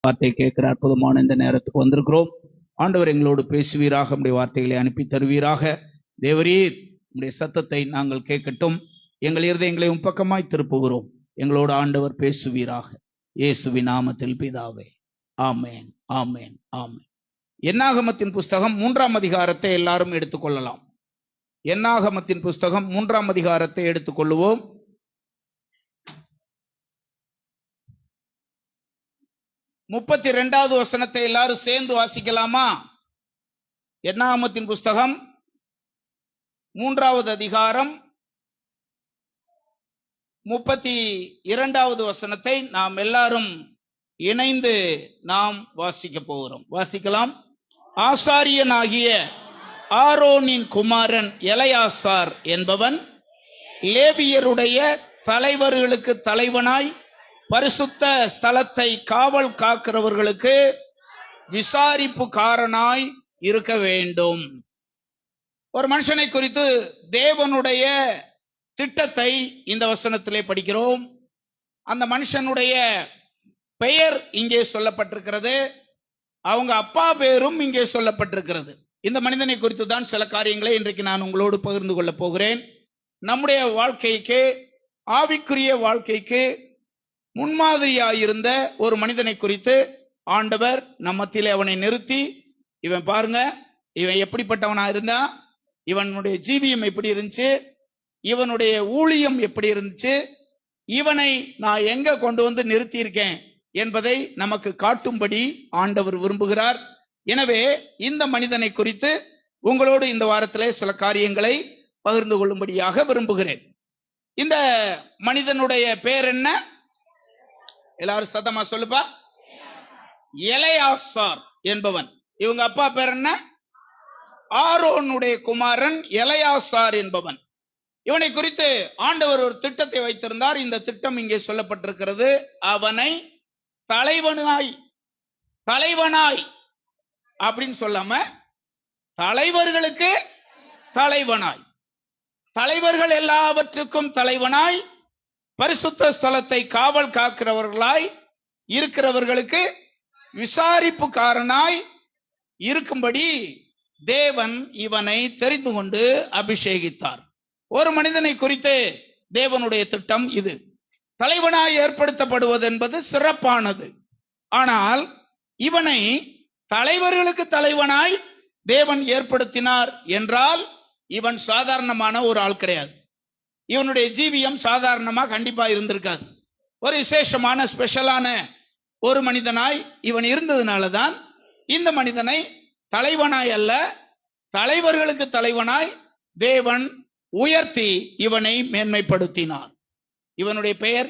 வார்த்தை கேட்கிற அற்புதமான இந்த நேரத்துக்கு வந்திருக்கிறோம். ஆண்டவர் எங்களோடு பேசுவீராக, நம்முடைய வார்த்தைகளை அனுப்பி தருவீராக. தேவரீர் நம்முடைய சத்தத்தை நாங்கள் கேட்கட்டும். எங்கள் இருதயங்களை பக்கமாய் திருப்புகிறோம். எங்களோடு ஆண்டவர் பேசுவீராக. இயேசுவின் நாமத்தில் பிதாவே, ஆமேன், ஆமேன், ஆமேன். என்னாகமத்தின் புஸ்தகம் 3ஆம் அதிகாரத்தை எல்லாரும் எடுத்துக்கொள்ளலாம். என்னாகமத்தின் புஸ்தகம் 3ஆம் அதிகாரத்தை எடுத்துக்கொள்ளுவோம். முப்பத்தி 2வது வசனத்தை எல்லாரும் சேர்ந்து வாசிக்கலாமா? என்னாகமத்தின் புஸ்தகம் 3வது அதிகாரம் 32வது வசனத்தை நாம் எல்லாரும் இணைந்து நாம் வாசிக்க போகிறோம். வாசிக்கலாம். ஆசாரியனாகிய ஆரோனின் குமாரன் எலெயாசார் என்பவன் லேவியருடைய தலைவர்களுக்கு தலைவனாய் பரிசுத்த ஸ்தலத்தை காவல் காக்கிறவர்களுக்கு விசாரிப்புக்காரனாய் இருக்க வேண்டும். ஒரு மனுஷனை குறித்து தேவனுடைய திட்டத்தை இந்த வசனத்திலே படிக்கிறோம். அந்த மனுஷனுடைய பெயர் இங்கே சொல்லப்பட்டிருக்கிறது. அவங்க அப்பா பேரும் இங்கே சொல்லப்பட்டிருக்கிறது. இந்த மனிதனை குறித்து தான் சில காரியங்களை இன்றைக்கு நான் உங்களோடு பகிர்ந்து கொள்ள போகிறேன். நம்முடைய வாழ்க்கைக்கு, ஆவிக்குரிய வாழ்க்கைக்கு முன்மாதிரியாயிருந்த ஒரு மனிதனை குறித்து ஆண்டவர் நம்மத்திலே அவனை நிறுத்தி, இவன் பாருங்க, இவன் எப்படிப்பட்டவனா இருந்தா, இவனுடைய ஜீவியம் எப்படி இருந்துச்சு, இவனுடைய ஊழியம் எப்படி இருந்துச்சு, இவனை நான் எங்க கொண்டு வந்து நிறுத்தி இருக்கேன் என்பதை நமக்கு காட்டும்படி ஆண்டவர் விரும்புகிறார். எனவே இந்த மனிதனை குறித்து உங்களோடு இந்த வாரத்திலே சில காரியங்களை பகிர்ந்து கொள்ளும்படியாக விரும்புகிறேன். இந்த மனிதனுடைய பேர் என்ன? எல்லாரும் சத்தமா சொல்லுப்பா. எலெயாசார் என்பவன். இவங்க அப்பா பேர் என்ன? ஆரோனுடைய குமாரன் எலெயாசார் என்பவன். இவனை குறித்து ஆண்டவர் ஒரு திட்டத்தை வைத்திருந்தார். இந்த திட்டம் இங்கே சொல்லப்பட்டிருக்கிறது. அவனை தலைவனாய் அப்படின்னு சொல்லாம தலைவர்களுக்கு தலைவனாய், தலைவர்கள் எல்லாவற்றுக்கும் தலைவனாய், பரிசுத்த ஸ்தலத்தை காவல் காக்கிறவர்களாய் இருக்கிறவர்களுக்கு விசாரிப்புக்காரனாய் இருக்கும்படி தேவன் இவனை தெரிந்து கொண்டு அபிஷேகித்தார். ஒரு மனிதனை குறித்து தேவனுடைய திட்டம் இது. தலைவனாய் ஏற்படுத்தப்படுவது என்பது சிறப்பானது. ஆனால் இவனை தலைவர்களுக்கு தலைவனாய் தேவன் ஏற்படுத்தினார் என்றால் இவன் சாதாரணமான ஒரு ஆள் கிடையாது. இவனுடைய ஜீவியம் சாதாரணமா கண்டிப்பா இருந்திருக்காது. ஒரு விசேஷமான ஸ்பெஷலான ஒரு மனிதனாய் இவன் இருந்ததுனாலதான் இந்த மனிதனை தலைவனாய் அல்ல, தலைவர்களுக்கு தலைவனாய் தேவன் உயர்த்தி இவனை மேன்மைப்படுத்தினார். இவனுடைய பெயர்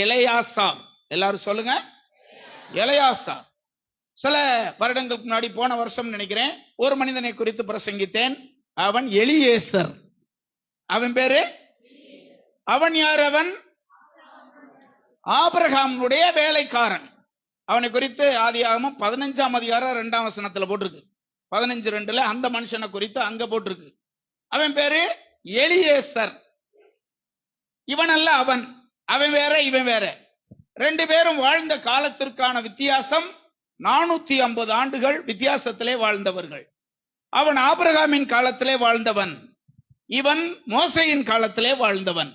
எலெயாசார். எல்லாரும் சொல்லுங்க, எலெயாசார். சில வருடங்களுக்கு முன்னாடி, போன வருஷம் நினைக்கிறேன், ஒரு மனிதனை குறித்து பிரசங்கித்தேன். அவன் எலியேசர். அவன் பேரு, அவன் யார்? அவன் ஆபிரகாமுடைய வேலைக்காரன். அவனை குறித்து ஆதியாகமம் 15ஆம் அதிகாரம் 2ஆம் வசனத்துல போட்டிருக்கு. 15:2 அந்த மனுஷனை குறித்து அங்க போட்டிருக்கு. அவன் பேரு எலியேசர். இவன் அல்ல அவன். அவன் வேற, இவன் வேற. ரெண்டு பேரும் வாழ்ந்த காலத்திற்கான வித்தியாசம் 450 ஆண்டுகள் வித்தியாசத்திலே வாழ்ந்தவர்கள். அவன் ஆபிரகாமின் காலத்திலே வாழ்ந்தவன், இவன் மோசையின் காலத்திலே வாழ்ந்தவன்.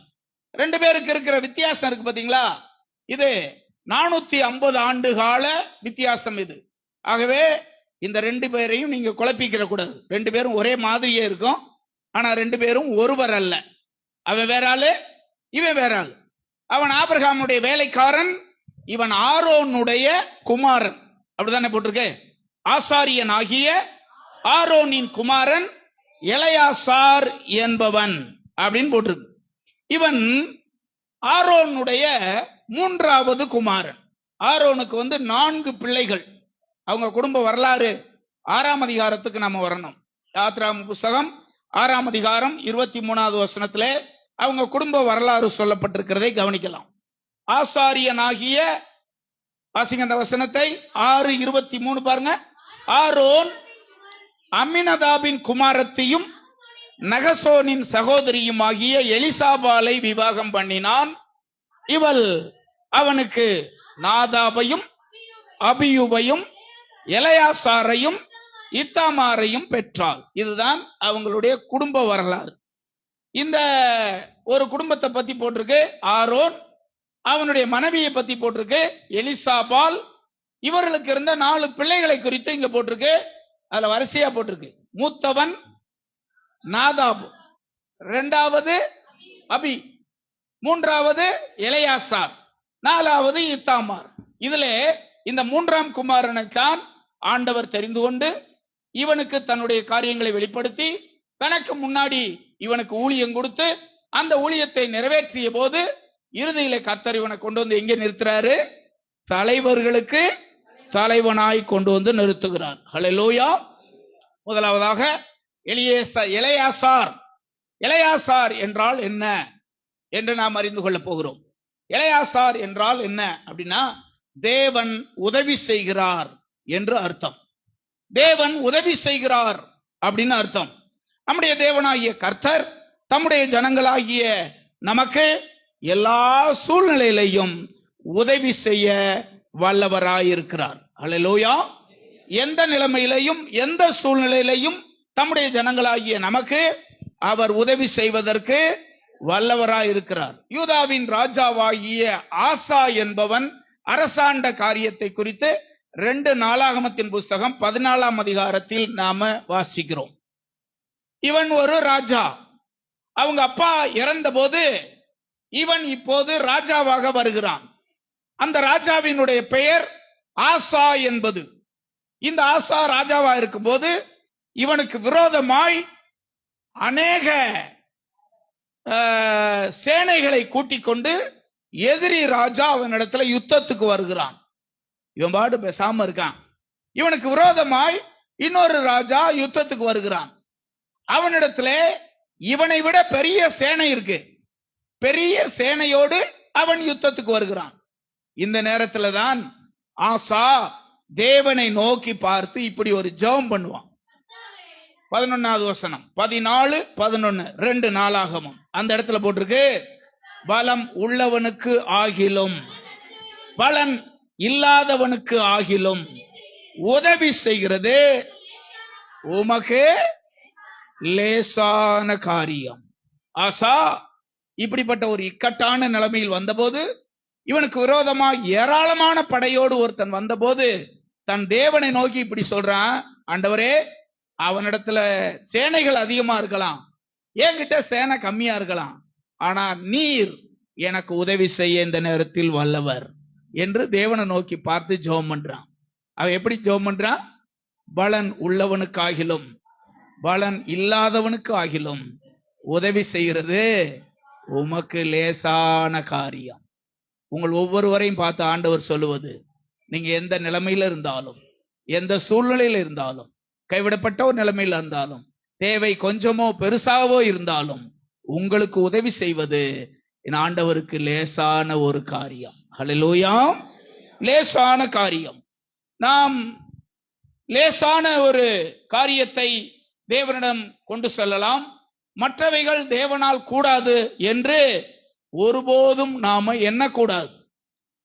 ரெண்டு பேருக்கு இருக்கிற வித்தியாசம் இருக்கு பாத்தீங்களா? இது 450 ஆண்டு கால வித்தியாசம் இது. ஆகவே இந்த ரெண்டு பேரையும் நீங்க குழப்பிக்கிற கூடாது. ரெண்டு பேரும் ஒரே மாதிரியே இருக்கும், ஆனா ரெண்டு பேரும் ஒருவர் அல்ல. அவன் வேற ஆளு, இவன் வேற ஆளு. அவன் ஆபிரகாமுடைய வேலைக்காரன், இவன் ஆரோனுடைய குமாரன். அப்படித்தானே போட்டிருக்கு. ஆசாரியன் ஆகிய ஆரோனின் குமாரன் எலெயாசார் என்பவன் அப்படின்னு போட்டிருக்கு. இவன் ஆரோனுடைய 3வது குமாரன். ஆரோனுக்கு 4 பிள்ளைகள். அவங்க குடும்ப வரலாறு 6ஆம் அதிகாரத்துக்கு நாம வரணும். யாத்ராகம புஸ்தகம் 6ஆம் அதிகாரம் 23வது வசனத்திலே அவங்க குடும்ப வரலாறு சொல்லப்பட்டிருக்கிறதை கவனிக்கலாம். ஆசாரியனாகிய, வாசிங்க அந்த வசனத்தை, 6:23 பாருங்க. ஆரோன் அம்மினதாபின் குமாரத்தையும் நகசோனின் சகோதரியும் ஆகிய எலிசாபாலை விவாகம் பண்ணினான். இவள் அவனுக்கு நாதாபையும் அபியுவையும் எலெயாசாரையும் இத்தாமாரையும் பெற்றாள். இதுதான் அவங்களுடைய குடும்ப வரலாறு. இந்த ஒரு குடும்பத்தை பத்தி போட்டிருக்கு. ஆரோன், அவனுடைய மனைவியை பத்தி போட்டிருக்கு எலிசாபால். இவர்களுக்கு இருந்த 4 பிள்ளைகளை குறித்து இங்க போட்டிருக்கு. அதுல வரிசையா போட்டிருக்கு. மூத்தவன் நாதாப், 2வது அபி, 3வது எலெயாசார், 4வது இத்தாமார். இதுல இந்த 3ஆம் குமாரனை தான் ஆண்டவர் தெரிந்து கொண்டு இவனுக்கு தன்னுடைய காரியங்களை வெளிப்படுத்தி தனக்கு முன்னாடி இவனுக்கு ஊழியம் கொடுத்து அந்த ஊழியத்தை நிறைவேற்றிய போது இறுதியிலே கர்த்தர் இவனை கொண்டு வந்து எங்கே நிறுத்துறாரு? தலைவர்களுக்கு தலைவனாய் கொண்டு வந்து நிறுத்துகிறார். ஹல்லேலூயா. முதலாவதாக எலெயாசார். எலெயாசார் என்றால் என்ன என்று நாம் அறிந்து கொள்ள போகிறோம். எலெயாசார் என்றால் என்ன அப்படின்னா, தேவன் உதவி செய்கிறார் என்று அர்த்தம். தேவன் உதவி செய்கிறார் அப்படின்னு அர்த்தம். நம்முடைய தேவனாகிய கர்த்தர் தம்முடைய ஜனங்களாகிய நமக்கு எல்லா சூழ்நிலையிலையும் உதவி செய்ய வல்லவராயிருக்கிறார். அல்லேலூயா. எந்த நிலைமையிலையும் எந்த சூழ்நிலையிலையும் தம்முடைய ஜனங்களாகிய நமக்கு அவர் உதவி செய்வதற்கு வல்லவராயிருக்கிறார். யூதாவின் ராஜாவாகிய ஆசா என்பவன் அரசாண்ட காரியத்தை குறித்து 2 நாளாகமத்தின் புஸ்தகம் 14ஆம் அதிகாரத்தில் நாம வாசிக்கிறோம். இவன் ஒரு ராஜா. அவங்க அப்பா இறந்த போது இவன் இப்போது ராஜாவாக வருகிறான். அந்த ராஜாவினுடைய பெயர் ஆசா என்பது. இந்த ஆசா ராஜாவா இருக்கும் போது இவனுக்கு விரோதமாய் அநேக சேனைகளை கூட்டிக் கொண்டு எதிரி ராஜா அவனிடத்துல யுத்தத்துக்கு வருகிறான். இவன் பாடு பேசாம இருக்கான். இவனுக்கு விரோதமாய் இன்னொரு ராஜா யுத்தத்துக்கு வருகிறான். அவனிடத்துல இவனை விட பெரிய சேனை இருக்கு. பெரிய சேனையோடு அவன் யுத்தத்துக்கு வருகிறான். இந்த நேரத்துல தான் ஆசா தேவனை நோக்கி பார்த்து இப்படி ஒரு ஜெபம் பண்ணுவான். 11வது வசனம், 14, 11, 2 நாளாகமம். அந்த இடத்துல போட்டிருக்கு, பலம் உள்ளவனுக்கு ஆகிலும் பலன் இல்லாதவனுக்கு ஆகிலும் உதவி செய்கிறது உமக்கு லேசான காரியம். ஆசா இப்படிப்பட்ட ஒரு இக்கட்டான நிலைமையில் வந்தபோது, இவனுக்கு விரோதமாக ஏராளமான படையோடு ஒருத்தன் வந்தபோது தன் தேவனை நோக்கி இப்படி சொல்றான், ஆண்டவரே, அவனிடத்துல சேனைகள் அதிகமா இருக்கலாம், என்கிட்ட சேனை கம்மியா இருக்கலாம், ஆனா நீர் எனக்கு உதவி செய்ய இந்த நேரத்தில் வல்லவர் என்று தேவனை நோக்கி பார்த்து ஜெபம் பண்றான். அவன் எப்படி ஜெபம் பண்றான்? பலன் உள்ளவனுக்கு ஆகிலும் பலன் இல்லாதவனுக்கு ஆகிலும் உதவி செய்கிறது உமக்கு லேசான காரியம். உங்கள் ஒவ்வொருவரையும் பார்த்து ஆண்டவர் சொல்லுவது, நீங்க எந்த நிலைமையில இருந்தாலும், எந்த சூழ்நிலையில இருந்தாலும், கைவிடப்பட்ட ஒரு நிலைமையில இருந்தாலும், தேவை கொஞ்சமோ பெருசாவோ இருந்தாலும், உங்களுக்கு உதவி செய்வது என் ஆண்டவருக்கு லேசான ஒரு காரியம். ஹல்லேலூயா. லேசான காரியம். நாம் லேசான ஒரு காரியத்தை தேவனிடம் கொண்டு செல்லலாம். மற்றவைகள் தேவனால் கூடாது என்று ஒருபோதும் நாம எண்ணக்கூடாது.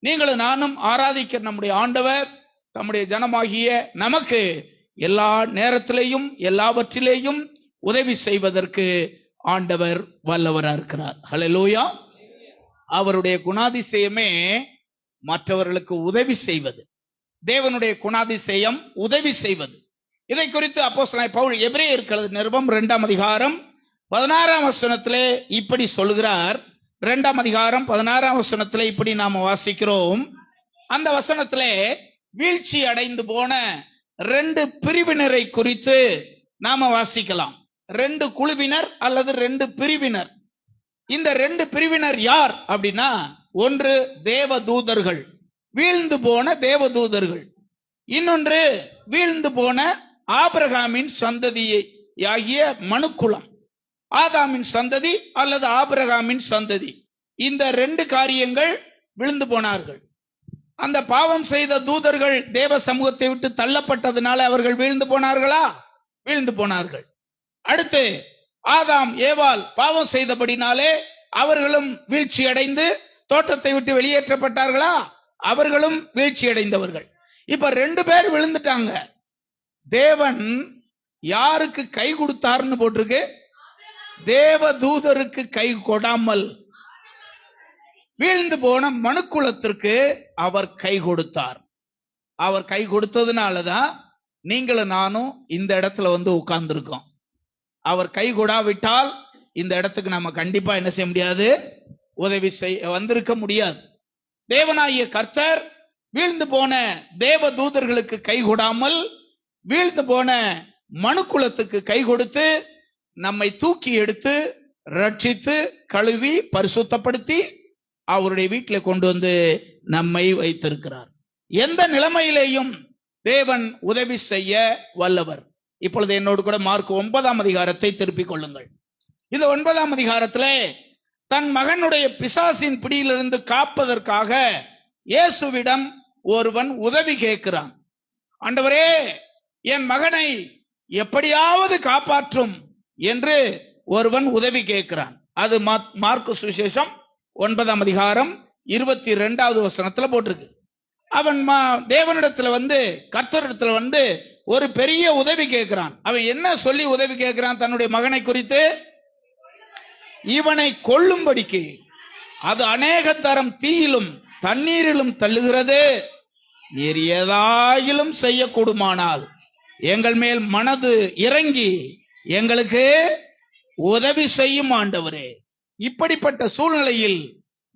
நீங்களும் நானும் ஆராதிக்கிற நம்முடைய ஆண்டவர் நம்முடைய ஜனமாகிய நமக்கு எல்லா நேரத்திலேயும் எல்லாவற்றிலேயும் உதவி செய்வதற்கு ஆண்டவர் வல்லவராக இருக்கிறார். ஹல்லேலூயா. அவருடைய குணாதிசயமே மற்றவர்களுக்கு உதவி செய்வது. தேவனுடைய குணாதிசயம் உதவி செய்வது. இதை குறித்து அப்போஸ்தலனாகிய பவுல் எபிரேயர் நிருபம் 2ஆம் அதிகாரம் 16ஆம் வசனத்திலே இப்படி சொல்கிறார். 2ஆம் அதிகாரம் 16ஆம் வசனத்திலே இப்படி நாம வாசிக்கிறோம். அந்த வசனத்திலே வீழ்ச்சி அடைந்து போன 2 பிரிவினரை குறித்து நாம வாசிக்கலாம். 2 குழுவினர் அல்லது 2 பிரிவினர். இந்த 2 பிரிவினர் யார் அப்படின்னா, ஒன்று தேவதூதர்கள், வீழ்ந்து போன தேவதூதர்கள். இன்னொன்று வீழ்ந்து போன ஆபிரகாமின் சந்ததியாகிய மனுக்குலம், ஆதாமின் சந்ததி அல்லது ஆபிரகாமின் சந்ததி. இந்த 2 காரியங்கள் விழுந்து போனார்கள். அந்த பாவம் செய்த தூதர்கள் தேவ சமூகத்தை விட்டு தள்ளப்பட்டதுனால அவர்கள் வீழ்ந்து போனார்களா? வீழ்ந்து போனார்கள். அடுத்து ஆதாம் ஏவாள் பாவம் செய்தபடினாலே அவர்களும் வீழ்ச்சி அடைந்து தோட்டத்தை விட்டு வெளியேற்றப்பட்டார்களா? அவர்களும் வீழ்ச்சி அடைந்தவர்கள். இப்ப 2 பேர் விழுந்துட்டாங்க. தேவன் யாருக்கு கை கொடுத்தார்னு போட்டிருக்கு? தேவ தூதருக்கு கை கொடாமல் வீழ்ந்து போன மனுக்குலத்திற்கு அவர் கை கொடுத்தார். அவர் கை கொடுத்ததுனாலதான் நீங்களும் நானும் இந்த இடத்துல வந்து உட்கார்ந்து இருக்கோம். அவர் கை கொடாவிட்டால் இந்த இடத்துக்கு நம்ம கண்டிப்பா என்ன செய்ய முடியாது? உதவி செய்ய வந்திருக்க முடியாது. தேவனாகிய கர்த்தர் வீழ்ந்து போன தேவ தூதர்களுக்கு கை கொடாமல் வீழ்ந்து போன மனுக்குலத்துக்கு கை கொடுத்து நம்மை தூக்கி எடுத்து ரட்சித்து கழுவி பரிசுத்தப்படுத்தி அவருடைய வீட்டில் கொண்டு வந்து நம்மை வைத்திருக்கிறார். எந்த நிலைமையிலேயும் தேவன் உதவி செய்ய வல்லவர். இப்பொழுது என்னோடு கூட மார்க் 9ஆம் அதிகாரத்தை திருப்பிக் கொள்ளுங்கள். இந்த 9ஆம் அதிகாரத்திலே தன் மகனுடைய பிசாசின் பிடியிலிருந்து காப்பதற்காக இயேசுவிடம் ஒருவன் உதவி கேட்கிறான். ஆண்டவரே, என் மகனை எப்படியாவது காப்பாற்றும் என்று ஒருவன் உதவி கேட்கிறான். அது மார்க்கு சுவிசேஷம் 9ஆம் அதிகாரம் 22வது வசனத்துல போட்டிருக்கு. அவன் தேவனிடத்துல வந்து கர்த்தரிடத்துல வந்து ஒரு பெரிய உதவி கேட்கிறான். அவன் என்ன சொல்லி உதவி கேட்கிறான்? தன்னுடைய மகனை குறித்து, இவனை கொல்லும்படிக்கு அது அநேக தரம் தீயிலும் தண்ணீரிலும் தள்ளுகிறது. நீர் ஏதாயிலும் செய்யக்கூடுமானால் எங்கள் மேல் மனது இறங்கி எங்களுக்கு உதவி செய்யும் ஆண்டவரே. இப்படிப்பட்ட சூழ்நிலையில்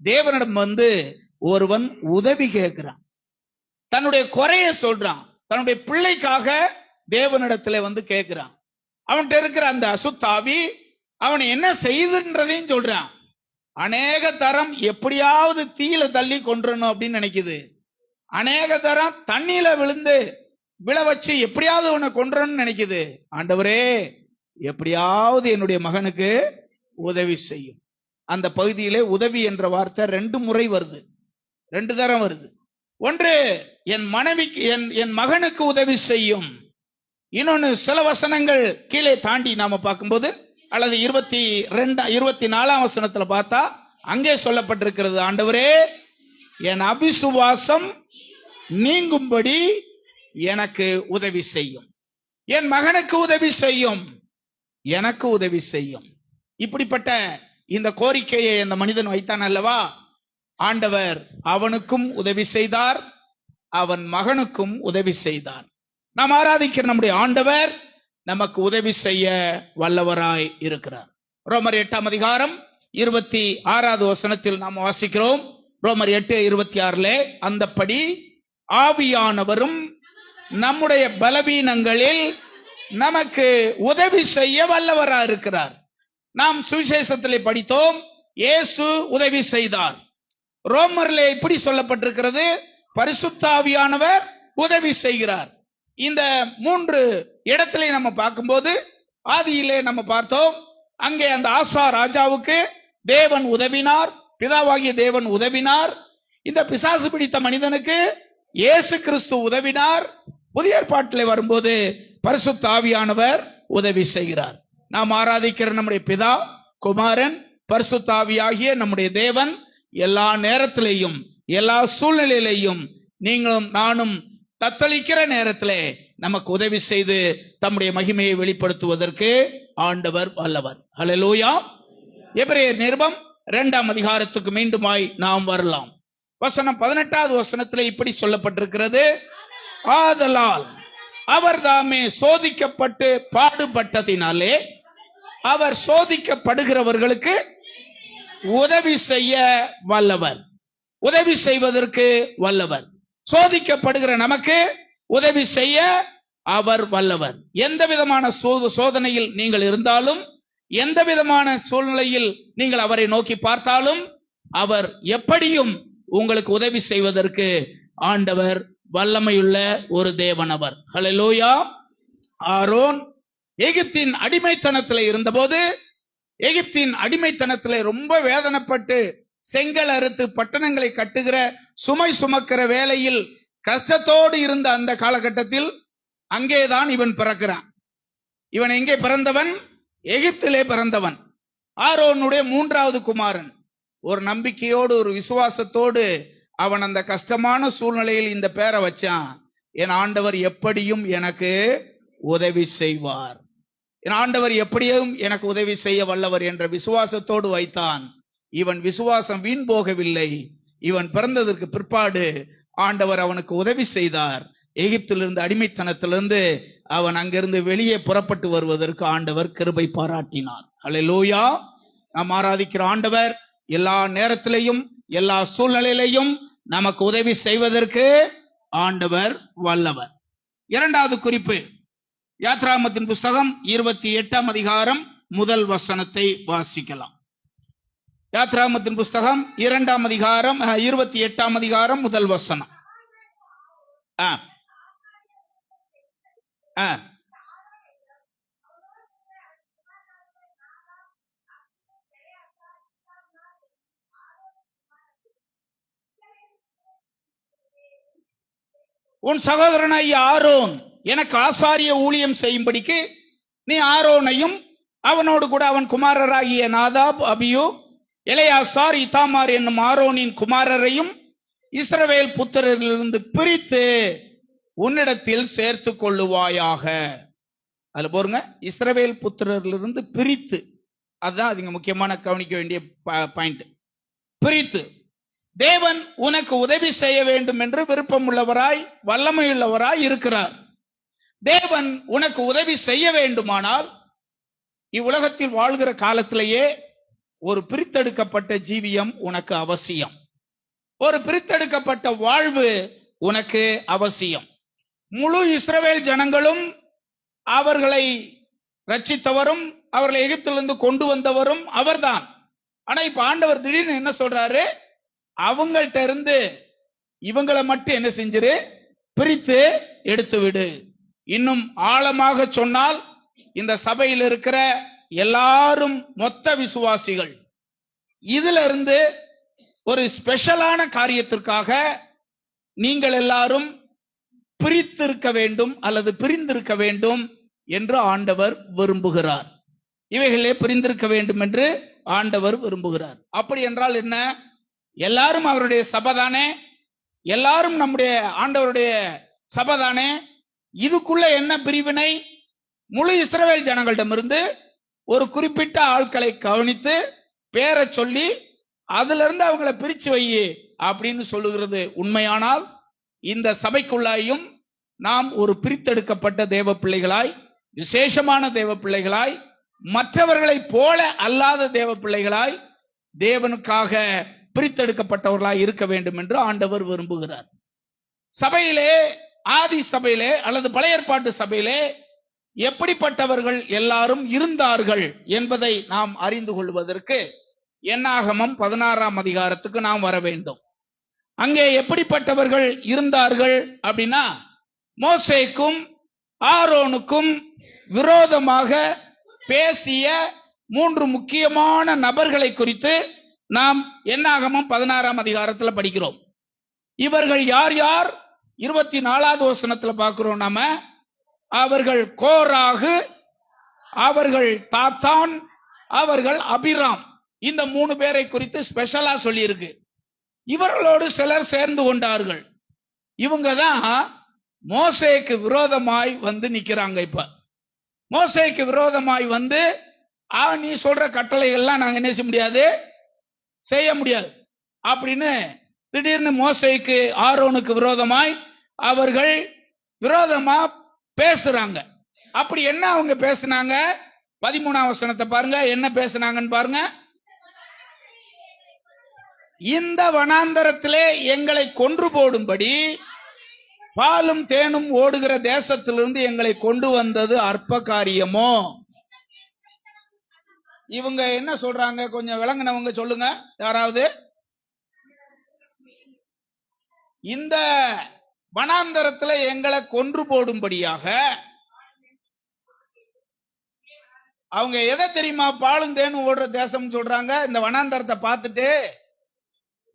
தேவனிடம் வந்து ஒருவன் உதவி கேட்கிறான். தன்னுடைய குறைய சொல்றான். தன்னுடைய பிள்ளைக்காக தேவனிடத்துல வந்து கேட்கிறான். அவன்கிட்ட இருக்கிற அந்த அசுத்தாவி அவனை என்ன செய்துன்றதையும் சொல்றான். அநேக தரம் எப்படியாவது தீயில தள்ளி கொன்றணும் அப்படின்னு நினைக்குது. அநேக தரம் தண்ணியில விழுந்து விழ வச்சு எப்படியாவது உன்னை கொன்றணும்னு நினைக்குது. ஆண்டவரே, எப்படியாவது என்னுடைய மகனுக்கு உதவி செய்யும். அந்த பகுதியிலே உதவி என்ற வார்த்தை 2 முறை வருது, 2 தரம் வருது. ஒன்று, என் மனைவிக்கு என் மகனுக்கு உதவி செய்யும். இன்னொன்னு சில வசனங்கள் கீழே தாண்டி நாம பார்க்கும்போது, அல்லது 24ஆம் வசனத்துல பார்த்தா அங்கே சொல்லப்பட்டிருக்கிறது, ஆண்டவரே என் அபிசுவாசம் நீங்கும்படி எனக்கு உதவி செய்யும். என் மகனுக்கு உதவி செய்யும், எனக்கு உதவி செய்யும். இப்படிப்பட்ட இந்த கோரிக்கையை அந்த மனிதன் வைத்தான் அல்லவா? ஆண்டவர் அவனுக்கும் உதவி செய்தார், அவன் மகனுக்கும் உதவி செய்தார். நாம் ஆராதிக்கிற நம்முடைய ஆண்டவர் நமக்கு உதவி செய்ய வல்லவராய் இருக்கிறார். ரோமர் 8ஆம் அதிகாரம் 26வது வசனத்தில் நாம் வாசிக்கிறோம். ரோமர் 8:26 அந்தப்படி ஆவியானவரும் நம்முடைய பலவீனங்களில் நமக்கு உதவி செய்ய வல்லவராய் இருக்கிறார். நாம் சுவிசேஷத்திலே படித்தோம், இயேசு உதவி செய்தார். ரோமர்லே இப்படி சொல்லப்பட்டிருக்கிறது, பரிசுத்த ஆவியானவர் உதவி செய்கிறார். இந்த 3 இடத்திலே நம்ம பார்க்கும்போது, ஆதியிலே நம்ம பார்த்தோம், அங்கே அந்த ஆசா ராஜாவுக்கு தேவன் உதவினார், பிதாவாகிய தேவன் உதவினார். இந்த பிசாசு பிடித்த மனிதனுக்கு இயேசு கிறிஸ்து உதவினார். புதிய ஏற்பாட்டிலே வரும்போது பரிசுத்த ஆவியானவர் உதவி செய்கிறார். நாம் ஆராதிக்கிற நம்முடைய பிதா, குமாரன், பரிசுத்த ஆவியாகிய நம்முடைய தேவன் எல்லா நேரத்திலேயும் எல்லா சூழ்நிலையிலையும் நீங்களும் நானும் தத்தளிக்கிற நேரத்திலே நமக்கு உதவி செய்து தம்முடைய மகிமையை வெளிப்படுத்துவதற்கு ஆண்டவர் வல்லவர். ஹல்லேலூயா. எபிரேயர் நிருபம் 2ஆம் அதிகாரத்துக்கு மீண்டுமாய் நாம் வரலாம். வசனம் 18வது வசனத்திலே இப்படி சொல்லப்பட்டிருக்கிறது, ஆதலால் அவர் தாமே சோதிக்கப்பட்டு பாடுபட்டதினாலே அவர் சோதிக்கப்படுகிறவர்களுக்கு உதவி செய்ய வல்லவர். உதவி செய்வதற்கு வல்லவர். சோதிக்கப்படுகிற நமக்கு உதவி செய்ய அவர் வல்லவர். எந்த விதமான சோதனையில் நீங்கள் இருந்தாலும், எந்த விதமான சூழ்நிலையில் நீங்கள் அவரை நோக்கி பார்த்தாலும், அவர் எப்படியும் உங்களுக்கு உதவி செய்வதற்கு ஆண்டவர் வல்லமையுள்ள ஒரு தேவனவர். ஹல்லேலூயா. ஆரோன் எகிப்தின் அடிமைத்தனத்தில் இருந்தபோது, எகிப்தின் அடிமைத்தனத்தில் ரொம்ப வேதனைப்பட்டு செங்கல் அறுத்து பட்டணங்களை கட்டுகிற சுமை சுமக்கிற வேளையில் கஷ்டத்தோடு இருந்த அந்த காலகட்டத்தில் அங்கேதான் இவன் பிறக்கிறான். இவன் எங்கே பிறந்தவன்? எகிப்திலே பிறந்தவன். ஆரோனுடைய 3வது குமாரன். ஒரு நம்பிக்கையோடு ஒரு விசுவாசத்தோடு அவன் அந்த கஷ்டமான சூழ்நிலையில் இந்த பேரை வச்சான். என் ஆண்டவர் எப்படியும் எனக்கு உதவி செய்வார், என் ஆண்டவர் எப்படியும் எனக்கு உதவி செய்ய வல்லவர் என்ற விசுவாசத்தோடு வைத்தான். இவன் விசுவாசம் வீண் போகவில்லை. இவன் பிறந்ததற்கு பிற்பாடு ஆண்டவர் அவனுக்கு உதவி செய்தார். எகிப்திலிருந்து, அடிமைத்தனத்திலிருந்து அவன் அங்கிருந்து வெளியே புறப்பட்டு வருவதற்கு ஆண்டவர் கிருபை பாராட்டினார். அல்லேலூயா. நாம் ஆராதிக்கிற ஆண்டவர் எல்லா நேரத்திலையும் எல்லா சூழ்நிலையிலையும் நமக்கு உதவி செய்வதற்கு ஆண்டவர் வல்லவர். இரண்டாவது குறிப்பு, யாத்ராகமத்தின் புஸ்தகம் 28ஆம் அதிகாரம் முதல் வசனத்தை வாசிக்கலாம். யாத்ராகமத்தின் புஸ்தகம் 2ஆம் அதிகாரம் 28ஆம் அதிகாரம் முதல் வசனம். உன் சகோதரனாகிய ஆரோன் எனக்கு ஆசாரிய ஊழியம் செய்யும்படிக்கு நீ ஆரோனையும் அவனோடு கூட அவன் குமாரராகிய நாதாப், அபியூ, எலெயாசார், இத்தாமார் என்னும் ஆரோனின் குமாரரையும் இஸ்ரவேல் புத்திரரிலிருந்து பிரித்து உன்னிடத்தில் சேர்த்து கொள்ளுவாயாக. அதுல போருங்க, இஸ்ரவேல் புத்திரரிலிருந்து பிரித்து, அதுதான் அதுங்க முக்கியமான கவனிக்க வேண்டிய பாயிண்ட். பிரித்து. தேவன் உனக்கு உதவி செய்ய வேண்டும் என்று விருப்பம் உள்ளவராய் வல்லமையுள்ளவராய் இருக்கிறார். தேவன் உனக்கு உதவி செய்ய வேண்டுமானால் இவ்வுலகத்தில் வாழ்கிற காலத்திலேயே ஒரு பிரித்தெடுக்கப்பட்ட ஜீவியம் உனக்கு அவசியம். ஒரு பிரித்தெடுக்கப்பட்ட வாழ்வு உனக்கு அவசியம். முழு இஸ்ரவேல் ஜனங்களும் அவர்களை ரட்சித்தவரும் அவர்களை எகிப்திலிருந்து கொண்டு வந்தவரும் அவர்தான். ஆனா இப்ப ஆண்டவர் திடீர்னு என்ன சொல்றாரு, அவங்கள்ட்ட இருந்து இவங்களை மட்டும் என்ன செஞ்சிரு, பிரித்து எடுத்து விடு. இன்னும் ஆழமாக சொன்னால் இந்த சபையில் இருக்கிற எல்லாரும் மொத்த விசுவாசிகள் இதுல இருந்து ஒரு ஸ்பெஷலான காரியத்திற்காக நீங்கள் எல்லாரும் பிரித்திருக்க வேண்டும் அல்லது பிரிந்திருக்க வேண்டும் என்று ஆண்டவர் விரும்புகிறார். இவைகளே பிரிந்திருக்க வேண்டும் என்று ஆண்டவர் விரும்புகிறார். அப்படி என்றால் என்ன? எல்லாரும் அவருடைய சபைதானே, எல்லாரும் நம்முடைய ஆண்டவருடைய சபைதானே. இதுக்குள்ள என்ன பிரிவினை? முழு இஸ்ரவேல் ஜனங்களிடமிருந்து ஒரு குறிப்பிட்ட ஆட்களை கவனித்து பேரை சொல்லி அதுல இருந்து அவங்களை பிரிச்சு வை அப்படின்னு சொல்லுகிறது உண்மையானால், இந்த சபைக்குள்ளாயும் நாம் ஒரு பிரித்தெடுக்கப்பட்ட தேவ பிள்ளைகளாய், விசேஷமான தேவ பிள்ளைகளாய், மற்றவர்களை போல அல்லாத தேவ பிள்ளைகளாய், தேவனுக்காக பிரித்தெடுக்கப்பட்டவர்களாய் இருக்க வேண்டும் என்று ஆண்டவர் விரும்புகிறார். சபையிலே, ஆதி சபையிலே அல்லது பழைய ஏற்பாட்டு சபையிலே எப்படிப்பட்டவர்கள் எல்லாரும் இருந்தார்கள் என்பதை நாம் அறிந்து கொள்வதற்கு என்னாகமம் 16ஆம் அதிகாரத்துக்கு நாம் வர வேண்டும். அங்கே எப்படிப்பட்டவர்கள் இருந்தார்கள் அப்படின்னா, மோசேக்கும் ஆரோனுக்கும் விரோதமாக பேசிய 3 முக்கியமான நபர்களை குறித்து நாம் என்னாகமம் 16ஆம் அதிகாரத்தில் படிக்கிறோம். இவர்கள் யார் யார்? 24வது வசனத்துல பார்க்கிறோம் நாம. அவர்கள் கோராகு, அவர்கள் தாத்தான், அவர்கள் அபிராம். இந்த 3 பேரை குறித்து ஸ்பெஷலா சொல்லி இருக்கு. இவர்களோடு சிலர் சேர்ந்து கொண்டார்கள். இவங்க தான் மோசேக்கு விரோதமாய் வந்து நிக்கிறாங்க. இப்ப மோசேக்கு விரோதமாய் வந்து நீ சொல்ற கட்டளைகள்லாம் நாங்க என்ன செய்ய முடியாது, செய்ய முடியாது அப்படின்னு திடீர்னு மோசேக்கு ஆரோனுக்கு விரோதமாய் அவர்கள் விரோதமா பேசுறாங்க. அப்படி என்ன அவங்க பேசினாங்க? 13ஆம் வசனத்தை பாருங்க, என்ன பேசினாங்கன்னு பாருங்க. இந்த வனாந்தரத்திலே எங்களை கொன்று போடும்படி பாலும் தேனும் ஓடுகிற தேசத்திலிருந்து எங்களை கொண்டு வந்தது அற்ப காரியமோ? இவங்க என்ன சொல்றாங்க? கொஞ்சம் விளங்குனவங்க சொல்லுங்க யாராவது. இந்த வனாந்தரத்துல எங்களை கொன்று போடும்படியாக அவங்க எதை தெரியுமா பாலும் தேனும் ஓடுற தேசம் சொல்றாங்க? இந்த வனாந்தரத்தை பார்த்துட்டு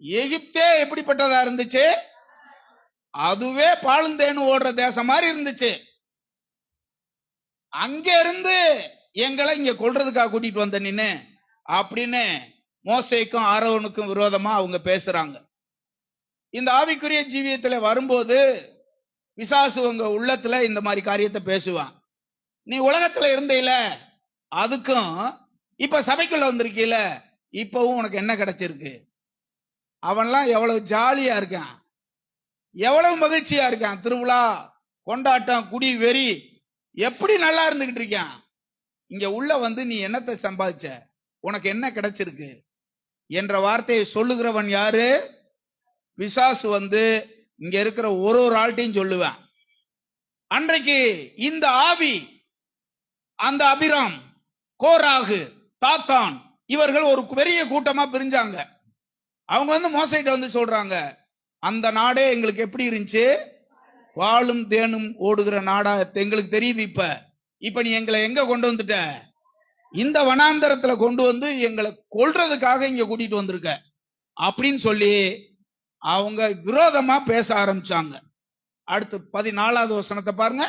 எகிப்தே எப்படிப்பட்டதா இருந்துச்சு, அதுவே பாலும் தேனும் ஓடுற தேசம் மாதிரி இருந்துச்சு. அங்க இருந்து எங்களை இங்க கொல்றதுக்காக கூட்டிட்டு வந்த நின்னு அப்படின்னு மோசேக்கும் ஆரோனுக்கும் விரோதமா அவங்க பேசுறாங்க. இந்த ஆவிக்குரிய ஜீவியத்துல வரும்போது பிசாசு உங்க உள்ளத்துல இந்த மாதிரி காரியத்தை பேசுவான். நீ உலகத்துல இருந்தீல, அதுக்கும் இப்ப சபைக்குள்ள வந்திருக்கீல, இப்பவும் உனக்கு என்ன கிடைச்சிருக்கு? அவன்லாம் எவ்வளவு ஜாலியா இருக்கான், எவ்வளவு மகிழ்ச்சியா இருக்கான், திருவிழா கொண்டாட்டம் குடி வெறி எப்படி நல்லா இருந்துகிட்டு இருக்கான். இங்க உள்ள வந்து நீ என்னத்தை சம்பாதிச்ச, உனக்கு என்ன கிடைச்சிருக்கு என்ற வார்த்தையை சொல்லுகிறவன் யாரு? பிசாசு வந்து இங்க இருக்கிற ஒரு ஆள்கிட்டையும் சொல்லுவேன். அன்றைக்கு இந்த ஆவி, அந்த அபிராம், கோராகு, தாத்தான் இவர்கள் ஒரு பெரிய கூட்டமா பிரிஞ்சாங்க. அவங்க வந்து மோசைட்ட வந்து சொல்றாங்க, அந்த நாடே எங்களுக்கு எப்படி இருந்துச்சு, வாளும் தேனும் ஓடுகிற நாடா எங்களுக்கு தெரியுது. இப்ப நீ எங்களை எங்க கொண்டு வந்துட்ட, இந்த வனாந்தரத்துல கொண்டு வந்து எங்களை கொல்றதுக்காக இங்க கூட்டிட்டு வந்திருக்க அப்படின்னு சொல்லி அவங்க விரோதமா பேச ஆரம்பிச்சாங்க. அடுத்து 14வது வசனத்தை பாருங்க.